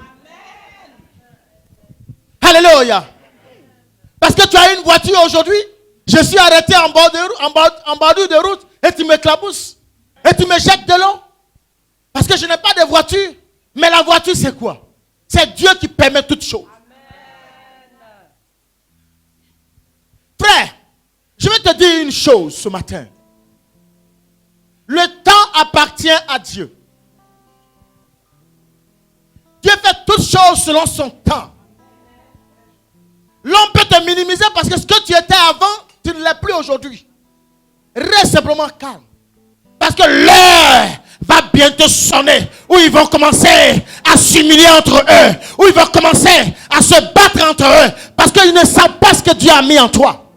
Alléluia. Parce que tu as une voiture aujourd'hui. Je suis arrêté en bordure de route et tu m'éclabousses. Et tu me jettes de l'eau. Parce que je n'ai pas de voiture. Mais la voiture, c'est quoi? C'est Dieu qui permet toutes choses. Frère, je vais te dire une chose ce matin. Le temps appartient à Dieu. Dieu fait toutes choses selon son temps. L'homme peut te minimiser parce que ce que tu étais avant, tu ne l'es plus aujourd'hui. Reste simplement calme. Parce que l'heure va bientôt sonner où ils vont commencer à s'humilier entre eux. Où ils vont commencer à se battre entre eux. Parce qu'ils ne savent pas ce que Dieu a mis en toi.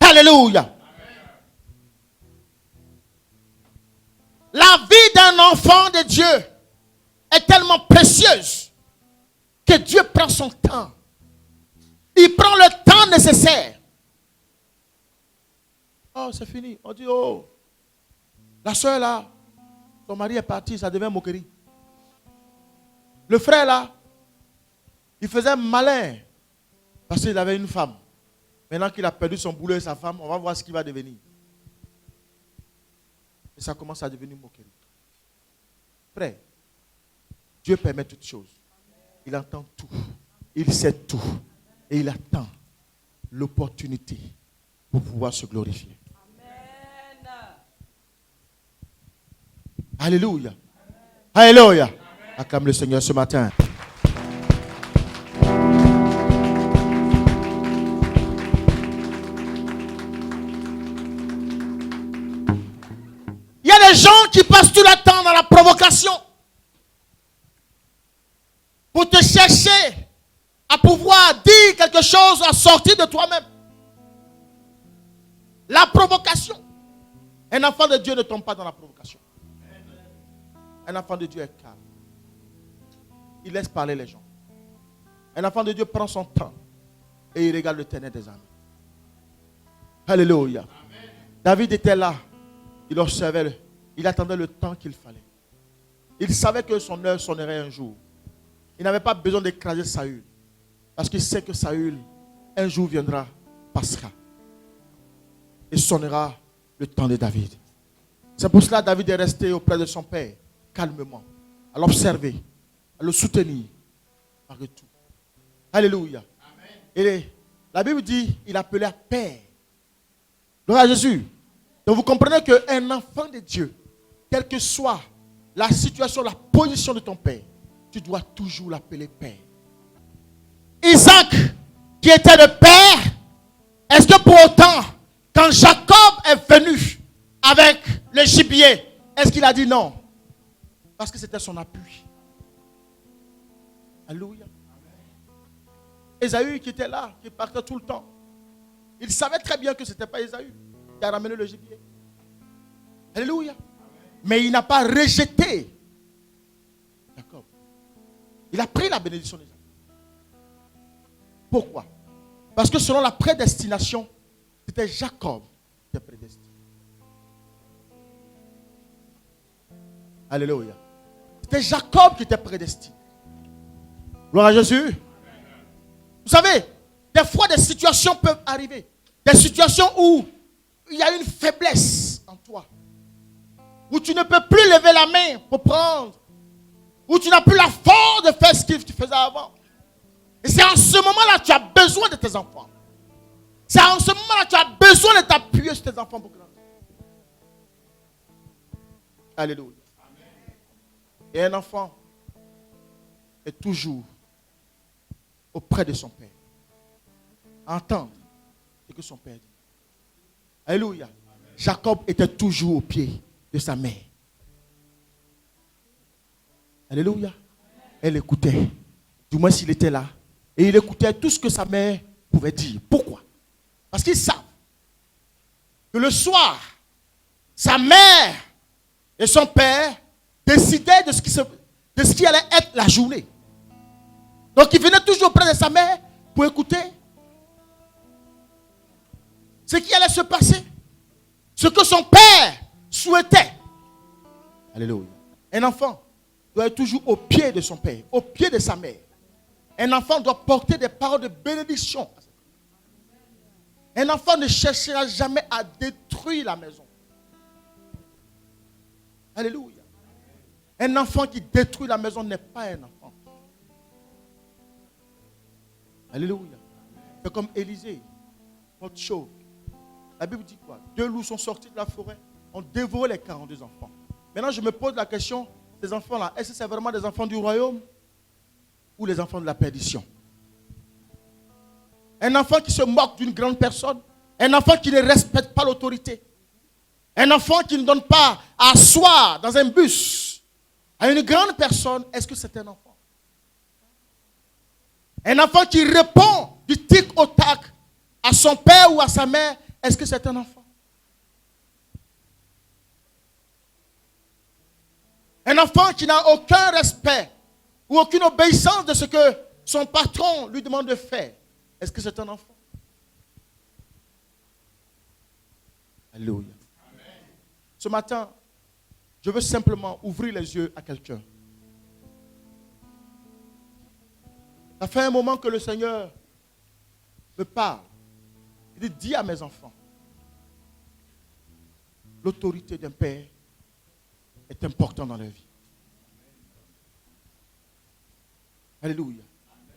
Alléluia. La vie d'un enfant de Dieu est tellement précieuse que Dieu prend son temps. Il prend le temps nécessaire. Oh, c'est fini. On dit, oh, la soeur là, son mari est parti, ça devient moquerie. Le frère là, il faisait malin parce qu'il avait une femme. Maintenant qu'il a perdu son boulot et sa femme, on va voir ce qu'il va devenir. Et ça commence à devenir moquerie. Frère, Dieu permet toutes choses. Il entend tout. Il sait tout. Et il attend l'opportunité pour pouvoir se glorifier. Amen. Alléluia. Alléluia. Acclame le Seigneur ce matin. Il y a des gens qui passent tout le temps dans la provocation pour te chercher à pouvoir dire quelque chose à sortir de toi-même. La provocation. Un enfant de Dieu ne tombe pas dans la provocation. Un enfant de Dieu est calme. Il laisse parler les gens. Un enfant de Dieu prend son temps et il regarde le ténèbre des âmes. Alléluia. David était là. Il observait, il attendait le temps qu'il fallait. Il savait que son heure sonnerait un jour. Il n'avait pas besoin d'écraser Saül. Parce qu'il sait que Saül, un jour viendra, passera. Et sonnera le temps de David. C'est pour cela que David est resté auprès de son père, calmement, à l'observer, à le soutenir, malgré tout. Alléluia. Amen. Et la Bible dit, il appelait Père. Gloire à Jésus. Donc vous comprenez qu'un enfant de Dieu, quelle que soit la situation, la position de ton père, tu dois toujours l'appeler Père. Isaac, qui était le père, est-ce que pour autant, quand Jacob est venu avec le gibier, est-ce qu'il a dit non? Parce que c'était son appui. Alléluia. Ésaü qui était là, qui partait tout le temps. Il savait très bien que ce n'était pas Ésaü qui a ramené le gibier. Alléluia. Mais il n'a pas rejeté Jacob. Il a pris la bénédiction des gens. Pourquoi? Parce que selon la prédestination, c'était Jacob qui était prédestiné. Alléluia. C'était Jacob qui était prédestiné. Gloire à Jésus. Vous savez, des fois des situations peuvent arriver. Des situations où il y a une faiblesse en toi. Où tu ne peux plus lever la main pour prendre. Où tu n'as plus la force de faire ce que tu faisais avant. Et c'est en ce moment-là que tu as besoin de tes enfants. C'est en ce moment-là que tu as besoin de t'appuyer sur tes enfants pour grandir. Alléluia. Et un enfant est toujours auprès de son père. Entendre ce que son père dit. Alléluia. Jacob était toujours au pied de sa mère. Alléluia. Elle écoutait. Du moins s'il était là. Et il écoutait tout ce que sa mère pouvait dire. Pourquoi? Parce qu'ils savent que le soir, sa mère et son père décidaient de ce qui allait être la journée. Donc il venait toujours près de sa mère pour écouter ce qui allait se passer. Ce que son père souhaitait. Alléluia. Un enfant doit être toujours au pied de son père, au pied de sa mère. Un enfant doit porter des paroles de bénédiction. Un enfant ne cherchera jamais à détruire la maison. Alléluia. Un enfant qui détruit la maison n'est pas un enfant. Alléluia. C'est comme Élisée, autre chose. La Bible dit quoi? 2 loups sont sortis de la forêt, ont dévoré les 42 enfants. Maintenant, je me pose la question, ces enfants-là, est-ce que c'est vraiment des enfants du royaume ou les enfants de la perdition? Un enfant qui se moque d'une grande personne, un enfant qui ne respecte pas l'autorité, un enfant qui ne donne pas à asseoir dans un bus à une grande personne, est-ce que c'est un enfant? Un enfant qui répond du tic au tac à son père ou à sa mère, est-ce que c'est un enfant? Un enfant qui n'a aucun respect ou aucune obéissance de ce que son patron lui demande de faire, est-ce que c'est un enfant? Alléluia. Ce matin, je veux simplement ouvrir les yeux à quelqu'un. Ça fait un moment que le Seigneur me parle. Il dit à mes enfants, l'autorité d'un père est importante dans leur vie. Alléluia.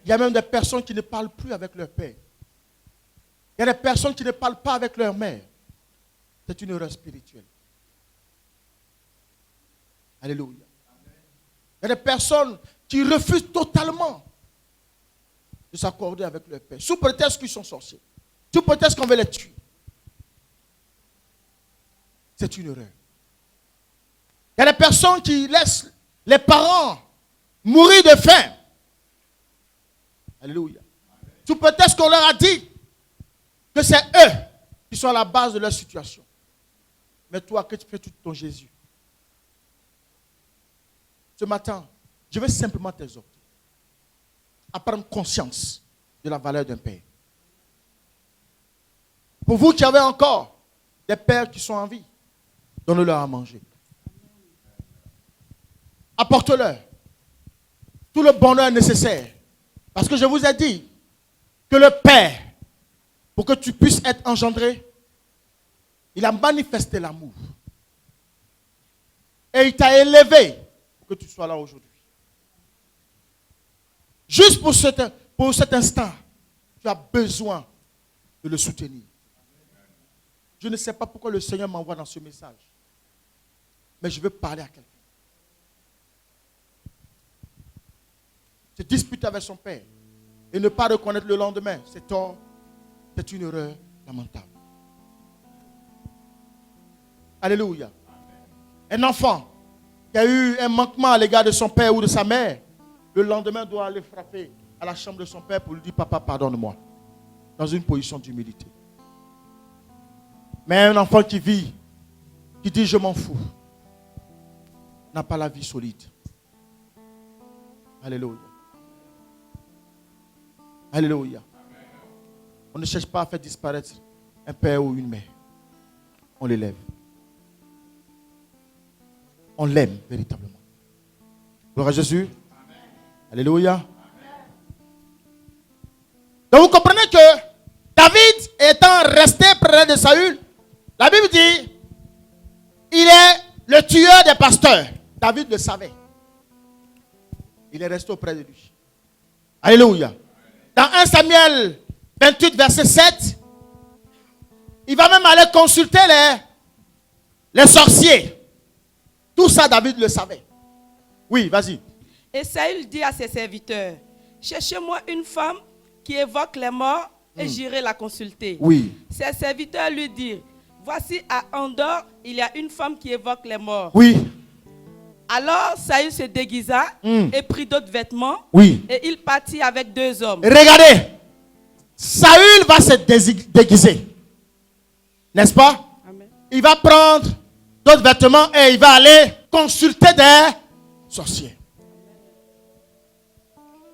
Il y a même des personnes qui ne parlent plus avec leur père. Il y a des personnes qui ne parlent pas avec leur mère. C'est une erreur spirituelle. Alléluia. Il y a des personnes qui refusent totalement de s'accorder avec leur père. Sous prétexte qu'ils sont sorciers. Sous prétexte qu'on veut les tuer. C'est une erreur. Il y a des personnes qui laissent les parents mourir de faim. Alléluia. Sous prétexte qu'on leur a dit que c'est eux qui sont à la base de leur situation. Mais toi, que tu fais tout ton Jésus? Ce matin, je vais simplement t'exhorter à prendre conscience de la valeur d'un père. Pour vous qui avez encore des pères qui sont en vie, donnez-leur à manger. Apporte-leur tout le bonheur nécessaire. Parce que je vous ai dit que le Père, pour que tu puisses être engendré, il a manifesté l'amour. Et il t'a élevé pour que tu sois là aujourd'hui. Juste pour cet instant, tu as besoin de le soutenir. Je ne sais pas pourquoi le Seigneur m'envoie dans ce message. Mais je veux parler à quelqu'un. Se disputer avec son père et ne pas reconnaître le lendemain, c'est tort, c'est une erreur lamentable. Alléluia. Un enfant qui a eu un manquement à l'égard de son père ou de sa mère, le lendemain doit aller frapper à la chambre de son père pour lui dire, papa, pardonne-moi, dans une position d'humilité. Mais un enfant qui vit, qui dit je m'en fous, n'a pas la vie solide. Alléluia. Alléluia. On ne cherche pas à faire disparaître un père ou une mère. On l'élève. On l'aime véritablement. Gloire à Jésus. Amen. Alléluia. Amen. Donc vous comprenez que David étant resté près de Saül, la Bible dit, il est le tueur des pasteurs. David le savait. Il est resté auprès de lui. Alléluia. Dans 1 Samuel 28, verset 7, il va même aller consulter les sorciers. Tout ça, David le savait. Oui, vas-y. Et Saül dit à ses serviteurs, cherchez-moi une femme qui évoque les morts et j'irai la consulter. Oui. Ses serviteurs lui dirent, voici à Endor, il y a une femme qui évoque les morts. Oui. Alors Saül se déguisa et prit d'autres vêtements. Oui. Et il partit avec 2 hommes. Regardez. Saül va se déguiser. N'est-ce pas? Amen. Il va prendre d'autres vêtements et il va aller consulter des sorciers.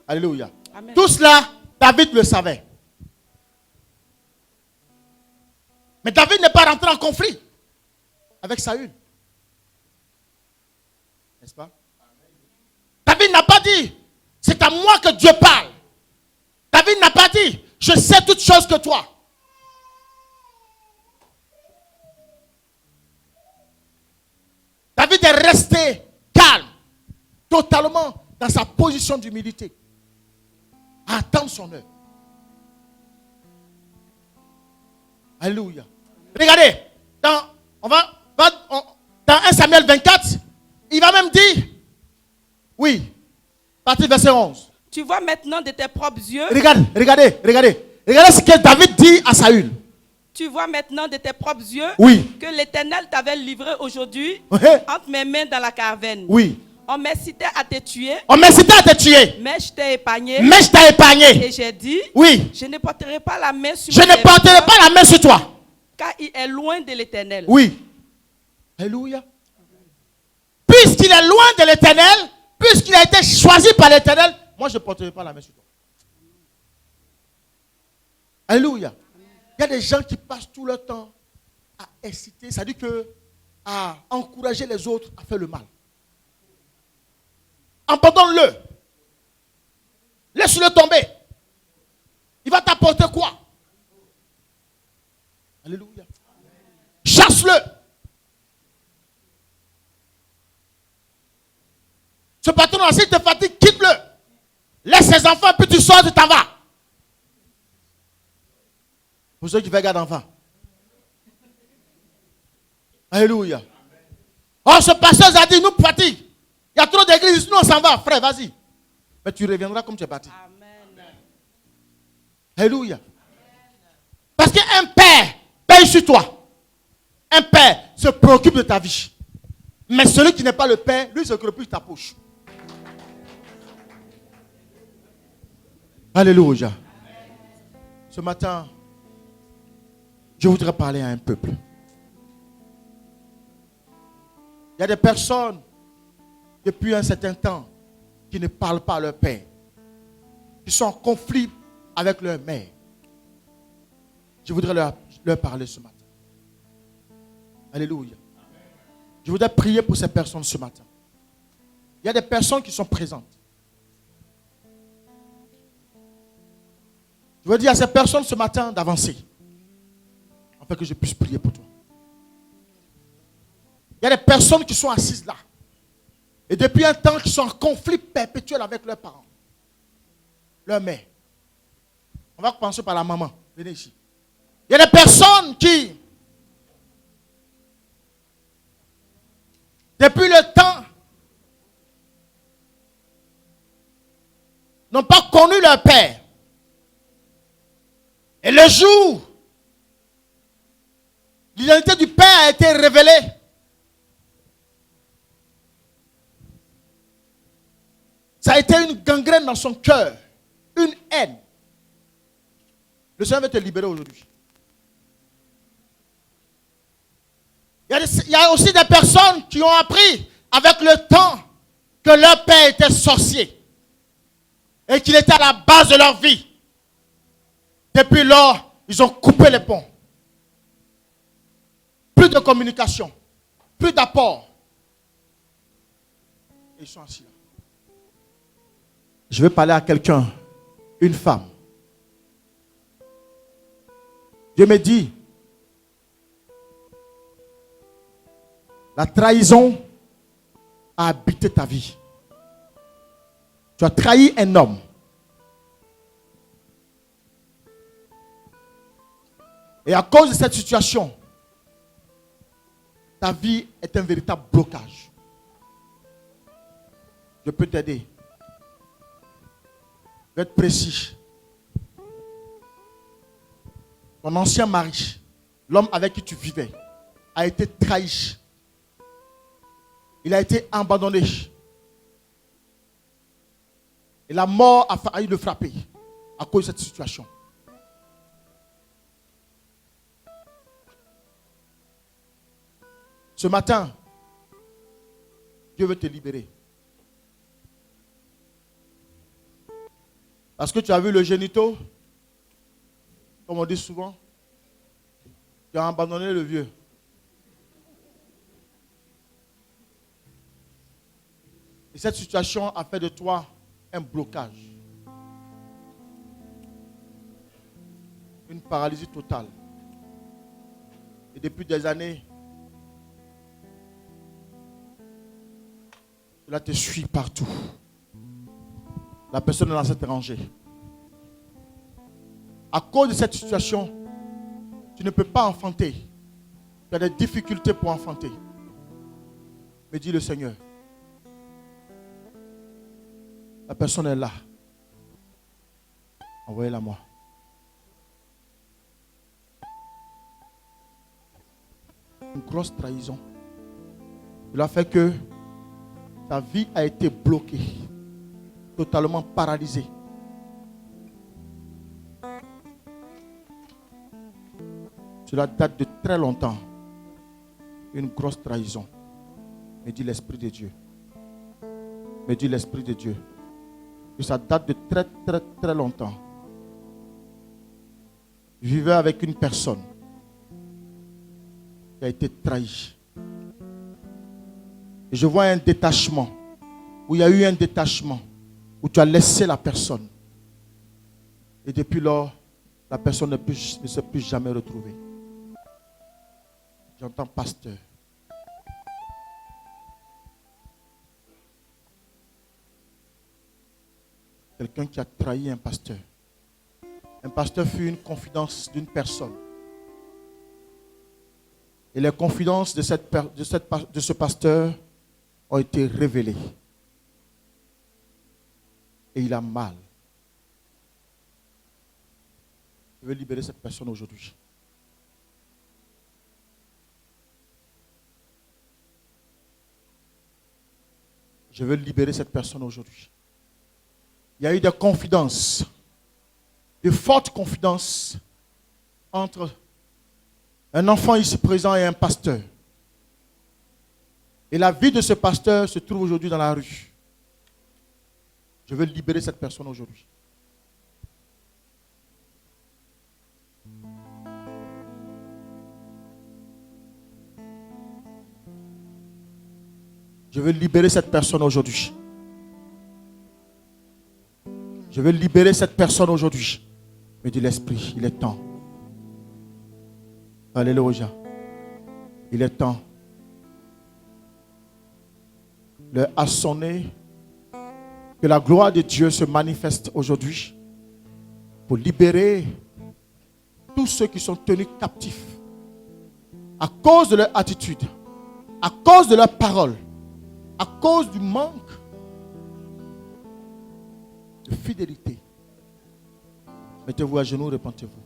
Alléluia. Amen. Tout cela, David le savait. Mais David n'est pas rentré en conflit avec Saül. N'est-ce pas? David n'a pas dit, c'est à moi que Dieu parle. David n'a pas dit, je sais toutes choses que toi. David est resté calme, totalement dans sa position d'humilité, à attendre son heure. Alléluia. Regardez, dans 1 Samuel 24, il va même dire, oui, partie verset 11. Tu vois maintenant de tes propres yeux. Regardez ce que David dit à Saül. Tu vois maintenant de tes propres yeux Oui. que l'Éternel t'avait livré aujourd'hui Oui. entre mes mains dans la caverne. Oui. On m'incitait à te tuer, On m'incitait à te tuer, mais je t'ai épargné. mais je t'ai épargné. Et j'ai dit, Oui. je ne porterai pas la main sur Je mon ne porterai serviteur, pas la main sur toi. car il est loin de l'Éternel. Oui. Alléluia. Puisqu'il est loin de l'Éternel, puisqu'il a été choisi par l'Éternel, moi je ne porterai pas la main sur toi. Alléluia. Il y a des gens qui passent tout leur temps à inciter, c'est-à-dire à encourager les autres à faire le mal. Abandonne-le. Laisse-le tomber. Il va t'apporter quoi? Alléluia. Chasse-le. Ce patron-là, s'il te fatigue, quitte-le. Laisse ses enfants, puis tu sors, tu t'en vas. Pour ceux qui font garde d'enfants. Alléluia. Oh, ce pasteur a dit, nous fatigue. Il y a trop d'églises, nous on s'en va, frère, vas-y. Mais tu reviendras comme tu es parti. Amen. Alléluia. Parce qu'un père paye sur toi. Un père se préoccupe de ta vie. Mais celui qui n'est pas le père, lui se préoccupe de ta poche. Alléluia. Ce matin, je voudrais parler à un peuple. Il y a des personnes, depuis un certain temps, qui ne parlent pas à leur père. Qui sont en conflit avec leur mère. Je voudrais leur parler ce matin. Alléluia. Je voudrais prier pour ces personnes ce matin. Il y a des personnes qui sont présentes. Je veux dire à ces personnes ce matin d'avancer. Afin que je puisse prier pour toi. Il y a des personnes qui sont assises là. Et depuis un temps, qui sont en conflit perpétuel avec leurs parents. Leur mère. On va commencer par la maman. Venez ici. Il y a des personnes qui, depuis le temps, n'ont pas connu leur père. Et le jour, l'identité du père a été révélée. Ça a été une gangrène dans son cœur. Une haine. Le Seigneur veut te libérer aujourd'hui. Il y a aussi des personnes qui ont appris avec le temps que leur père était sorcier. Et qu'il était à la base de leur vie. Depuis lors, ils ont coupé les ponts. Plus de communication. Plus d'apport. Et ils sont assis là. Je vais parler à quelqu'un, une femme. Dieu me dit, la trahison a habité ta vie. Tu as trahi un homme. Et à cause de cette situation, ta vie est un véritable blocage. Je peux t'aider. Je vais être précis. Ton ancien mari, l'homme avec qui tu vivais, a été trahi. Il a été abandonné. Et la mort a failli le frapper à cause de cette situation. Ce matin, Dieu veut te libérer. Parce que tu as vu le génito, comme on dit souvent, tu as abandonné le vieux. Et cette situation a fait de toi un blocage. Une paralysie totale. Et depuis des années, cela te suit partout. La personne est dans cette rangée. À cause de cette situation, tu ne peux pas enfanter. Tu as des difficultés pour enfanter. Mais dis le Seigneur. La personne est là. Envoyez-la moi. Une grosse trahison. Cela fait que ta vie a été bloquée. Totalement paralysée. Cela date de très longtemps. Une grosse trahison. Mais dit l'Esprit de Dieu. Mais dit l'Esprit de Dieu. Que ça date de très très très longtemps. Je vivais avec une personne qui a été trahie. Et je vois un détachement. Où il y a eu un détachement. Où tu as laissé la personne. Et depuis lors, la personne ne s'est plus jamais retrouvée. J'entends pasteur. Quelqu'un qui a trahi un pasteur. Un pasteur fut une confidence d'une personne. Et les confidences de ce pasteur ont été révélées. Et il a mal. Je veux libérer cette personne aujourd'hui. Je veux libérer cette personne aujourd'hui. Il y a eu des confidences, de fortes confidences entre un enfant ici présent et un pasteur. Et la vie de ce pasteur se trouve aujourd'hui dans la rue. Je veux libérer cette personne aujourd'hui. Je veux libérer cette personne aujourd'hui. Je veux libérer cette personne aujourd'hui. Me dit l'Esprit, il est temps. Alléluia. Il est temps. L'heure a sonné. Que la gloire de Dieu se manifeste aujourd'hui pour libérer tous ceux qui sont tenus captifs à cause de leur attitude, à cause de leur parole, à cause du manque de fidélité. Mettez-vous à genoux, repentez-vous.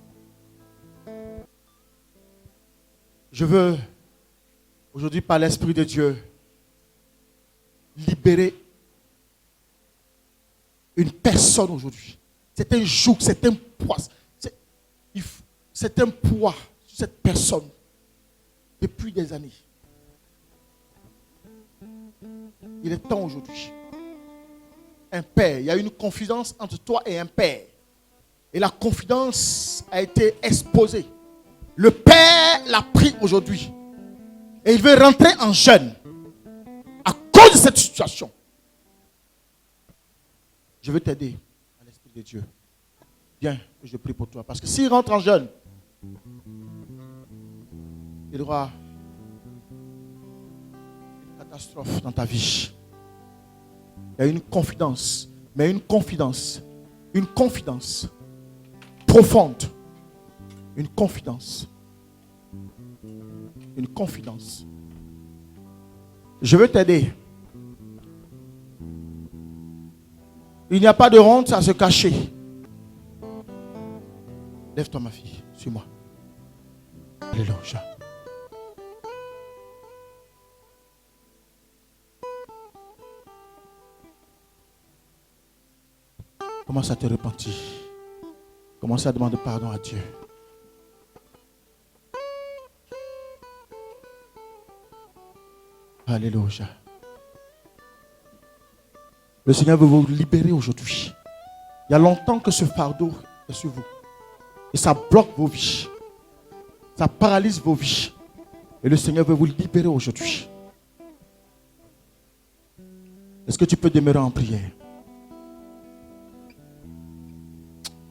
Je veux aujourd'hui par l'Esprit de Dieu libérer une personne aujourd'hui. C'est un joug, c'est un poids. C'est un poids sur cette personne depuis des années. Il est temps aujourd'hui. Un père, il y a une confidence entre toi et un père. Et la confidence a été exposée. Le père l'a pris aujourd'hui. Et il veut rentrer en jeûne à cause de cette situation. Je veux t'aider à l'Esprit de Dieu. Viens que je prie pour toi. Parce que s'il rentre en jeûne, il y aura une catastrophe dans ta vie. Il y a une confidence, mais une confidence profonde. Une confidence. Je veux t'aider. Il n'y a pas de honte à se cacher. Lève-toi ma fille, suis-moi. Alléluia. Commence à te repentir. Commence à demander pardon à Dieu. Alléluia. Le Seigneur veut vous libérer aujourd'hui. Il y a longtemps que ce fardeau est sur vous. Et ça bloque vos vies. Ça paralyse vos vies. Et le Seigneur veut vous libérer aujourd'hui. Est-ce que tu peux demeurer en prière?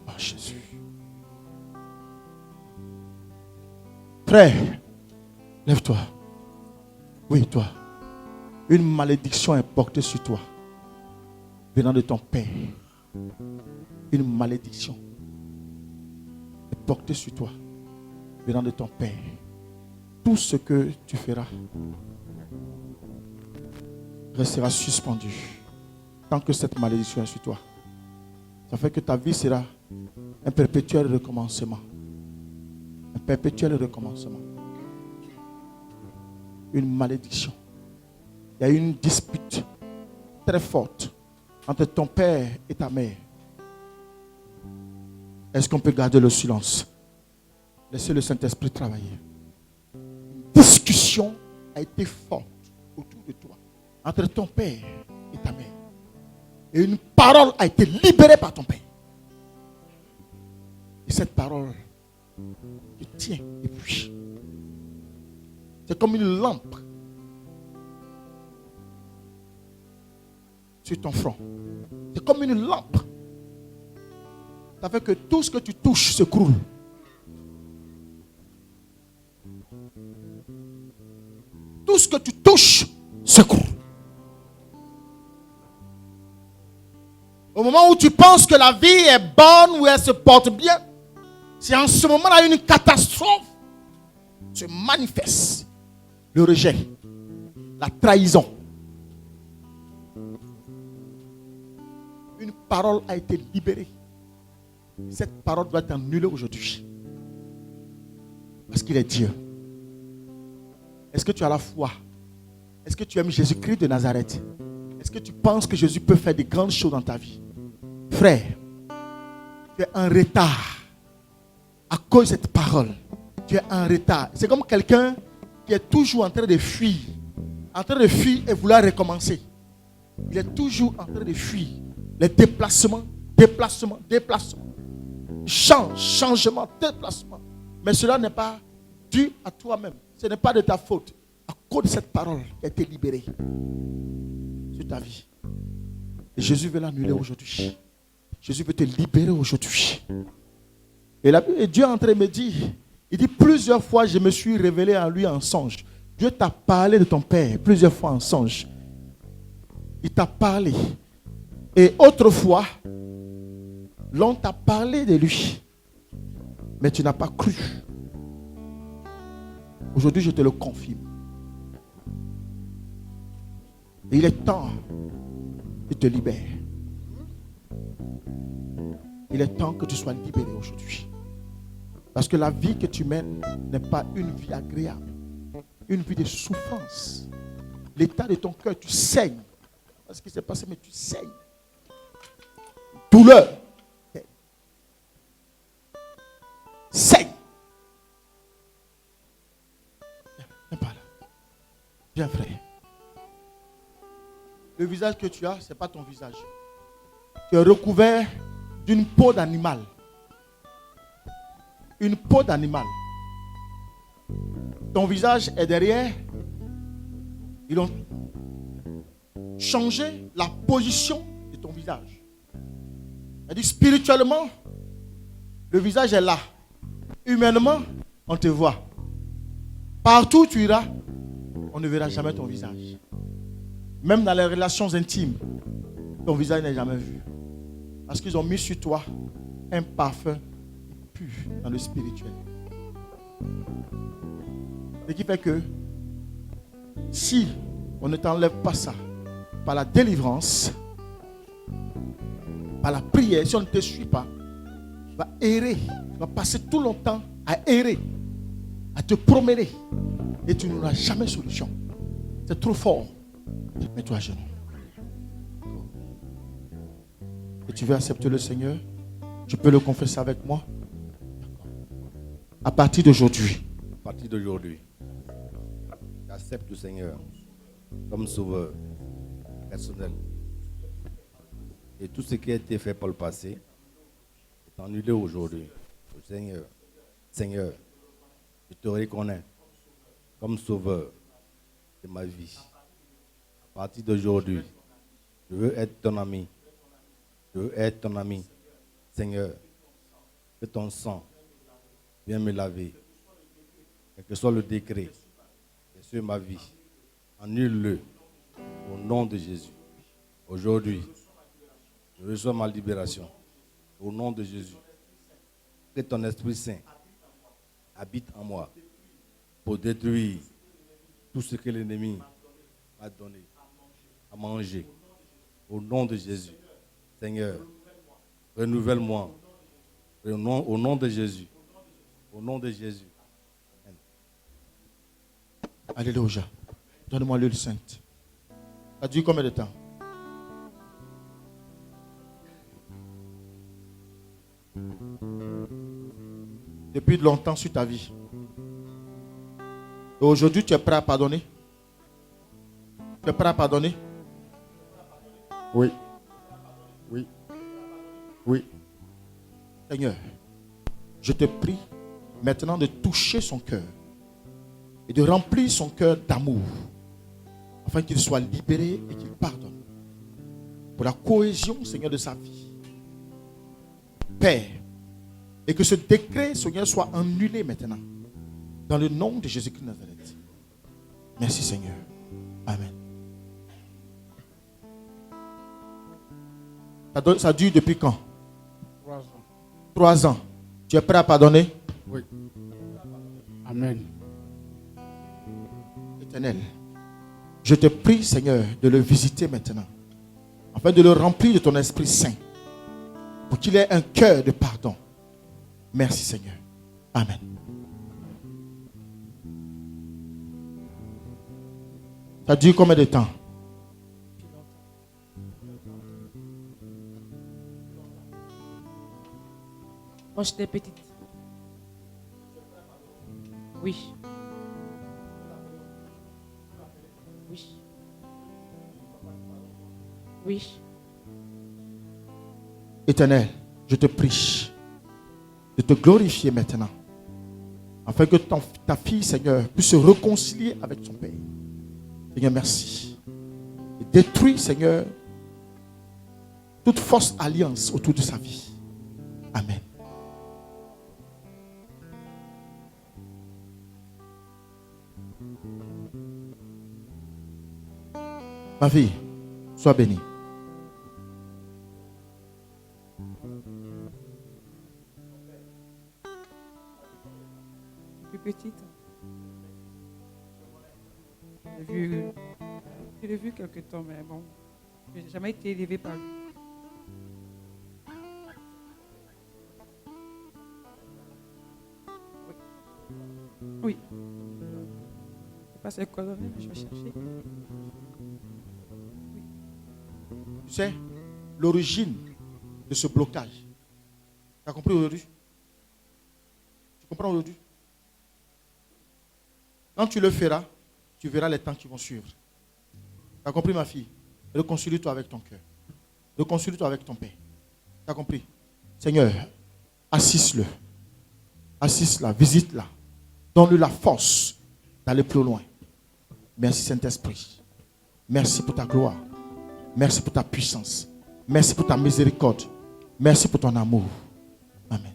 Oh Jésus. Frère, lève-toi. Oui, toi. Une malédiction est portée sur toi, venant de ton père. Une malédiction est portée sur toi, venant de ton père. Tout ce que tu feras restera suspendu tant que cette malédiction est sur toi. Ça fait que ta vie sera un perpétuel recommencement. Un perpétuel recommencement. Une malédiction. Il y a une dispute très forte entre ton père et ta mère. Est-ce qu'on peut garder le silence? Laissez le Saint-Esprit travailler. Une discussion a été forte autour de toi, entre ton père et ta mère. Et une parole a été libérée par ton père. Et cette parole te tient depuis. C'est comme une lampe sur ton front. C'est comme une lampe. Ça fait que tout ce que tu touches s'écroule. Tout ce que tu touches s'écroule. Au moment où tu penses que la vie est bonne, où elle se porte bien, c'est en ce moment-là une catastrophe se manifeste. Le rejet, la trahison. Une parole a été libérée. Cette parole doit être annulée aujourd'hui. Parce qu'il est Dieu. Est-ce que tu as la foi? Est-ce que tu aimes Jésus-Christ de Nazareth? Est-ce que tu penses que Jésus peut faire de grandes choses dans ta vie? Frère, tu es en retard. À cause de cette parole, tu es en retard. C'est comme quelqu'un qui est toujours en train de fuir. En train de fuir et vouloir recommencer. Il est toujours en train de fuir. Les déplacements. Changement, déplacement. Mais cela n'est pas dû à toi-même. Ce n'est pas de ta faute. À cause de cette parole qui a été libérée sur ta vie. Et Jésus veut l'annuler aujourd'hui. Jésus veut te libérer aujourd'hui. Et Dieu est en train de me dire, il dit plusieurs fois je me suis révélé à lui en songe. Dieu t'a parlé de ton père plusieurs fois en songe. Il t'a parlé. Et autrefois, l'on t'a parlé de lui. Mais tu n'as pas cru. Aujourd'hui, je te le confirme. Et il est temps de te libérer. Il est temps que tu sois libéré aujourd'hui. Parce que la vie que tu mènes n'est pas une vie agréable. Une vie de souffrance. L'état de ton cœur, tu saignes. Parce ce qui s'est passé, mais tu saignes. Douleur. Saigne. Viens par là. Viens, frère. Le visage que tu as, ce n'est pas ton visage. Tu es recouvert d'une peau d'animal. Une peau d'animal. Ton visage est derrière. Ils ont changé la position de ton visage. C'est-à-dire spirituellement, le visage est là. Humainement, on te voit. Partout où tu iras, on ne verra jamais ton visage. Même dans les relations intimes, ton visage n'est jamais vu. Parce qu'ils ont mis sur toi un parfum pur dans le spirituel. Ce qui fait que si on ne t'enlève pas ça par la délivrance, par la prière, si on ne te suit pas, tu vas errer, tu vas passer tout le temps à errer, à te promener et tu n'auras jamais solution. C'est trop fort. Mets-toi à genoux. et tu veux accepter le Seigneur, tu peux le confesser avec moi. À partir d'aujourd'hui, j'accepte le Seigneur comme sauveur personnel. Et tout ce qui a été fait par le passé est annulé aujourd'hui. Seigneur, je te reconnais comme sauveur de ma vie. À partir d'aujourd'hui, je veux être ton ami. Je veux être ton ami. Seigneur, que ton sang vienne me laver. Quel que soit le décret qui est sur ma vie, annule-le au nom de Jésus. Aujourd'hui, je reçois ma libération au nom de Jésus. Que ton Esprit Saint habite en moi pour détruire tout ce que l'ennemi m'a donné à manger. Au nom de Jésus. Seigneur, renouvelle-moi. Au nom de Jésus. Au nom de Jésus. Amen. Alléluia. Donne-moi l'huile sainte. Ça dure combien de temps? Depuis longtemps sur ta vie. Et aujourd'hui, tu es prêt à pardonner? Tu es prêt à pardonner? Oui. Oui. Oui. Seigneur, je te prie maintenant de toucher son cœur et de remplir son cœur d'amour afin qu'il soit libéré et qu'il pardonne pour la cohésion, Seigneur, de sa vie. Père, et que ce décret, Seigneur, soit annulé maintenant dans le nom de Jésus-Christ de Nazareth. Merci, Seigneur. Amen. Ça dure depuis quand? 3 ans. 3 ans. Tu es prêt à pardonner? Oui. Amen. Éternel, je te prie, Seigneur, de le visiter maintenant, afin de le remplir de ton Esprit Saint, pour qu'il ait un cœur de pardon. Merci, Seigneur. Amen. Ça dure combien de temps? Quand j'étais petite. Oui. Oui. Oui. Éternel, je te prie de te glorifier maintenant, afin que ta fille, Seigneur, puisse se réconcilier avec son Père. Seigneur, merci. Et détruis, Seigneur, toute fausse alliance autour de sa vie. Amen. Ma fille, sois bénie. Plus petite. Je l'ai vu quelque temps, mais bon, je n'ai jamais été élevée par lui. Oui. Je ne sais pas ses coordonnées, mais je vais chercher. Tu sais, l'origine de ce blocage. Tu as compris aujourd'hui? Tu comprends aujourd'hui? Quand tu le feras, tu verras les temps qui vont suivre. Tu as compris, ma fille? Réconcilie-toi avec ton cœur. Réconcilie-toi avec ton Père. Tu as compris? Seigneur, assiste-le. Assiste-la, visite-la. Donne-lui la force d'aller plus loin. Merci, Saint-Esprit. Merci pour ta gloire. Merci pour ta puissance. Merci pour ta miséricorde. Merci pour ton amour. Amen.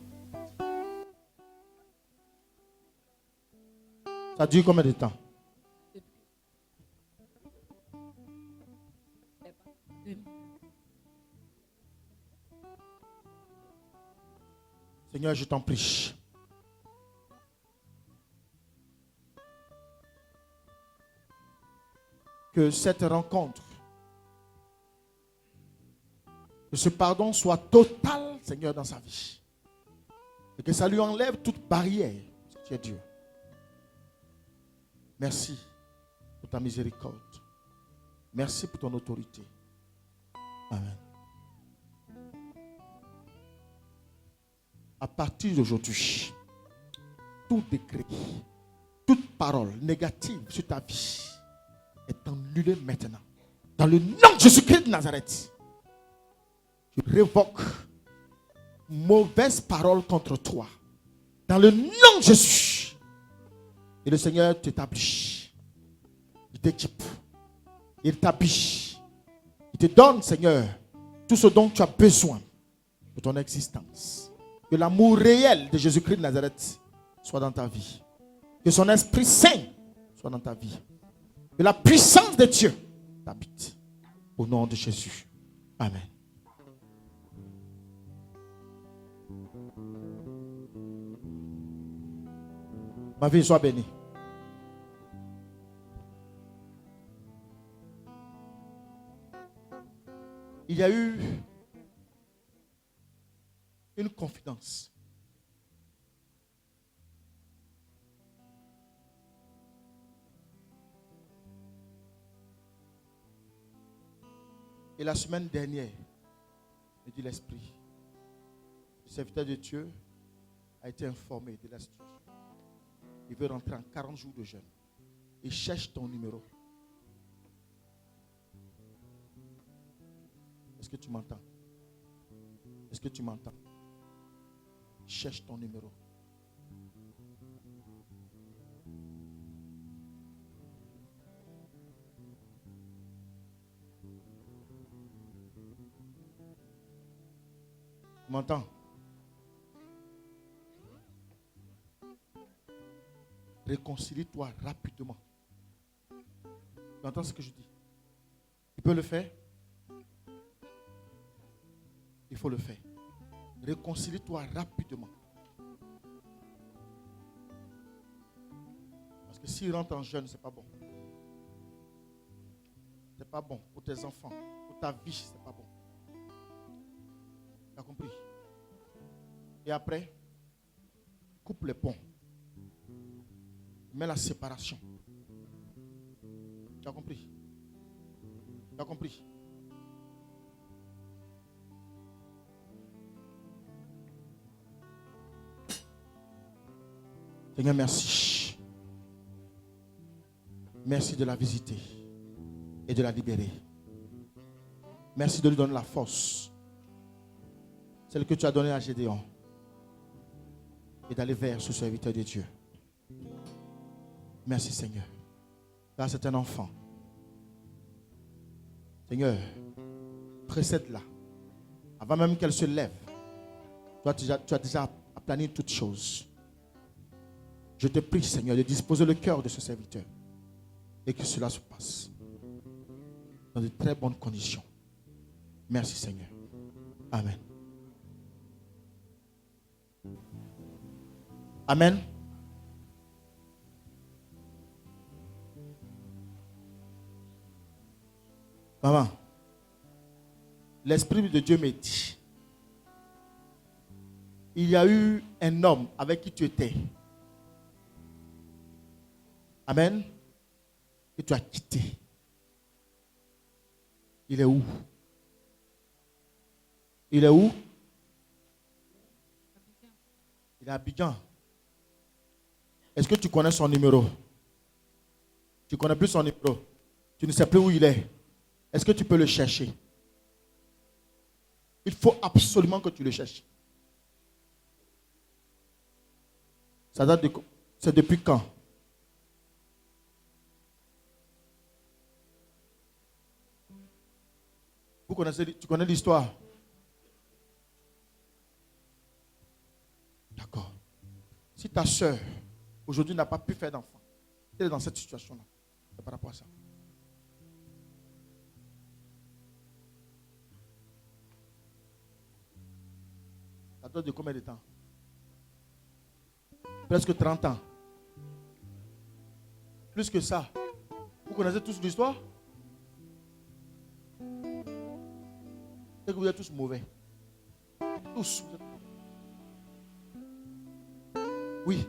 Ça dure combien de temps? Seigneur, je t'en prie. Que cette rencontre, que ce pardon soit total, Seigneur, dans sa vie. Et que ça lui enlève toute barrière. Parce que tu es Dieu. Merci pour ta miséricorde. Merci pour ton autorité. Amen. À partir d'aujourd'hui, tout décret, toute parole négative sur ta vie est annulée maintenant. Dans le nom de Jésus-Christ de Nazareth, je révoque mauvaise parole contre toi. Dans le nom de Jésus. Et le Seigneur t'établit. Il t'équipe. Il t'habille. Il te donne, Seigneur, tout ce dont tu as besoin de ton existence. Que l'amour réel de Jésus-Christ de Nazareth soit dans ta vie. Que son Esprit Saint soit dans ta vie. Que la puissance de Dieu t'habite. Au nom de Jésus. Amen. Ma vie soit bénie. Il y a eu une confidence. Et la semaine dernière, me dit l'Esprit, le serviteur de Dieu a été informé de la situation. Il veut rentrer en 40 jours de jeûne. Il cherche ton numéro. Est-ce que tu m'entends? Est-ce que tu m'entends? Cherche ton numéro. Tu m'entends? Réconcilie-toi rapidement. Tu entends ce que je dis? Tu peux le faire? Il faut le faire. Réconcilie-toi rapidement. Parce que s'il rentre en jeûne, ce n'est pas bon. Ce n'est pas bon pour tes enfants, pour ta vie, ce n'est pas bon. Tu as compris? Et après, coupe les ponts. Mets la séparation. Tu as compris? Tu as compris? Seigneur, merci. Merci de la visiter et de la libérer. Merci de lui donner la force, celle que tu as donnée à Gédéon, et d'aller vers ce serviteur de Dieu. Merci Seigneur. Là, c'est un enfant. Seigneur, précède-la. Avant même qu'elle se lève, tu as déjà aplani toutes choses. Je te prie, Seigneur, de disposer le cœur de ce serviteur et que cela se passe dans de très bonnes conditions. Merci, Seigneur. Amen. Amen. Maman, l'Esprit de Dieu me dit, il y a eu un homme avec qui tu étais. Amen. Et tu as quitté. Il est où? Il est où? Il est à Abidjan. Est-ce que tu connais son numéro? Tu ne connais plus son numéro. Tu ne sais plus où il est. Est-ce que tu peux le chercher? Il faut absolument que tu le cherches. Ça date de... C'est depuis quand? Tu connais l'histoire? D'accord. Si ta soeur, aujourd'hui, n'a pas pu faire d'enfant, elle est dans cette situation-là, c'est par rapport à ça. Ça date de combien de temps? Presque 30 ans. Plus que ça. Vous connaissez tous l'histoire? C'est que vous êtes tous mauvais. Tous. Oui.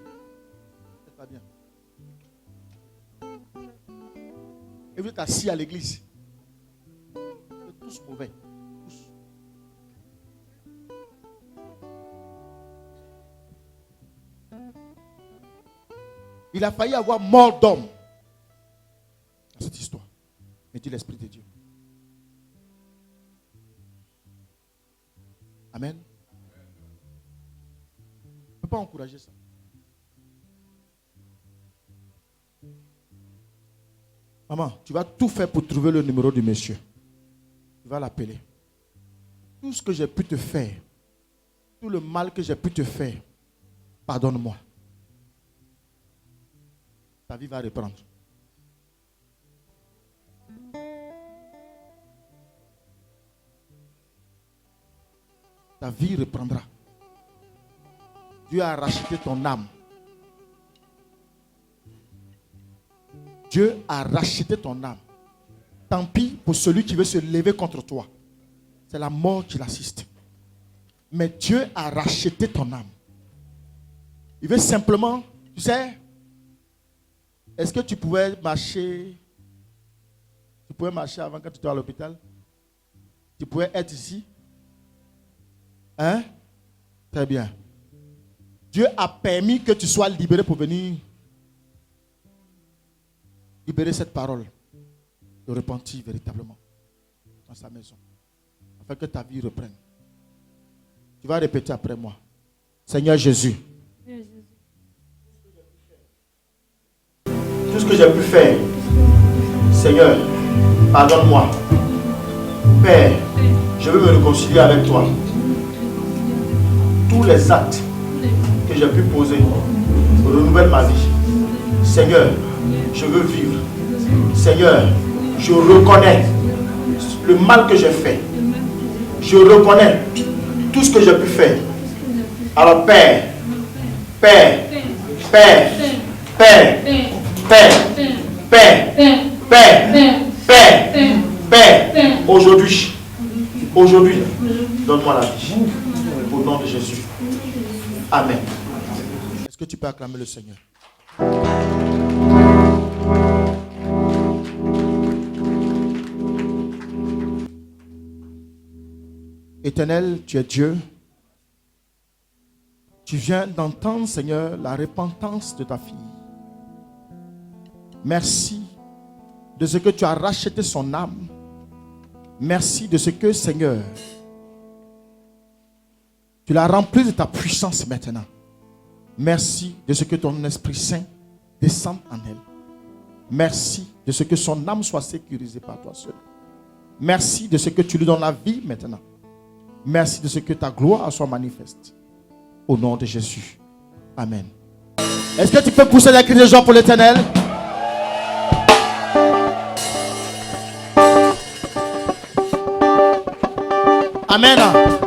C'est pas bien. Et vous êtes assis à l'église. Vous êtes tous mauvais. Tous. Il a failli avoir mort d'homme dans cette histoire. Mais dit l'Esprit de Dieu. Amen. On ne peut pas encourager ça. Maman, tu vas tout faire pour trouver le numéro du monsieur. Tu vas l'appeler. Tout ce que j'ai pu te faire, tout le mal que j'ai pu te faire, pardonne-moi. Ta vie va reprendre. Ta vie reprendra. Dieu a racheté ton âme. Dieu a racheté ton âme. Tant pis pour celui qui veut se lever contre toi. C'est la mort qui l'assiste. Mais Dieu a racheté ton âme. Il veut simplement, tu sais, est-ce que tu pouvais marcher? Tu pouvais marcher avant quand tu étais à l'hôpital? Tu pouvais être ici? Hein? Très bien. Dieu a permis que tu sois libéré pour venir libérer cette parole de repentir véritablement dans sa maison, afin que ta vie reprenne. Tu vas répéter après moi. Seigneur Jésus, tout ce que j'ai pu faire, Seigneur, pardonne-moi. Père, je veux me réconcilier avec toi. Tous les actes que j'ai pu poser renouvellent ma vie. Seigneur, je veux vivre. Seigneur, je reconnais le mal que j'ai fait. Je reconnais tout ce que j'ai pu faire. Alors Père, Père, Père, Père, Père, Père, Père, Père, Père, aujourd'hui, donne-moi la vie. Au nom de Jésus. Amen. Est-ce que tu peux acclamer le Seigneur? Éternel, tu es Dieu. Tu viens d'entendre, Seigneur, la repentance de ta fille. Merci de ce que tu as racheté son âme. Merci de ce que, Seigneur, tu l'as remplie de ta puissance maintenant. Merci de ce que ton Esprit Saint descende en elle. Merci de ce que son âme soit sécurisée par toi seul. Merci de ce que tu lui donnes la vie maintenant. Merci de ce que ta gloire soit manifeste. Au nom de Jésus. Amen. Est-ce que tu peux pousser les cris de joie pour l'Éternel? Amen.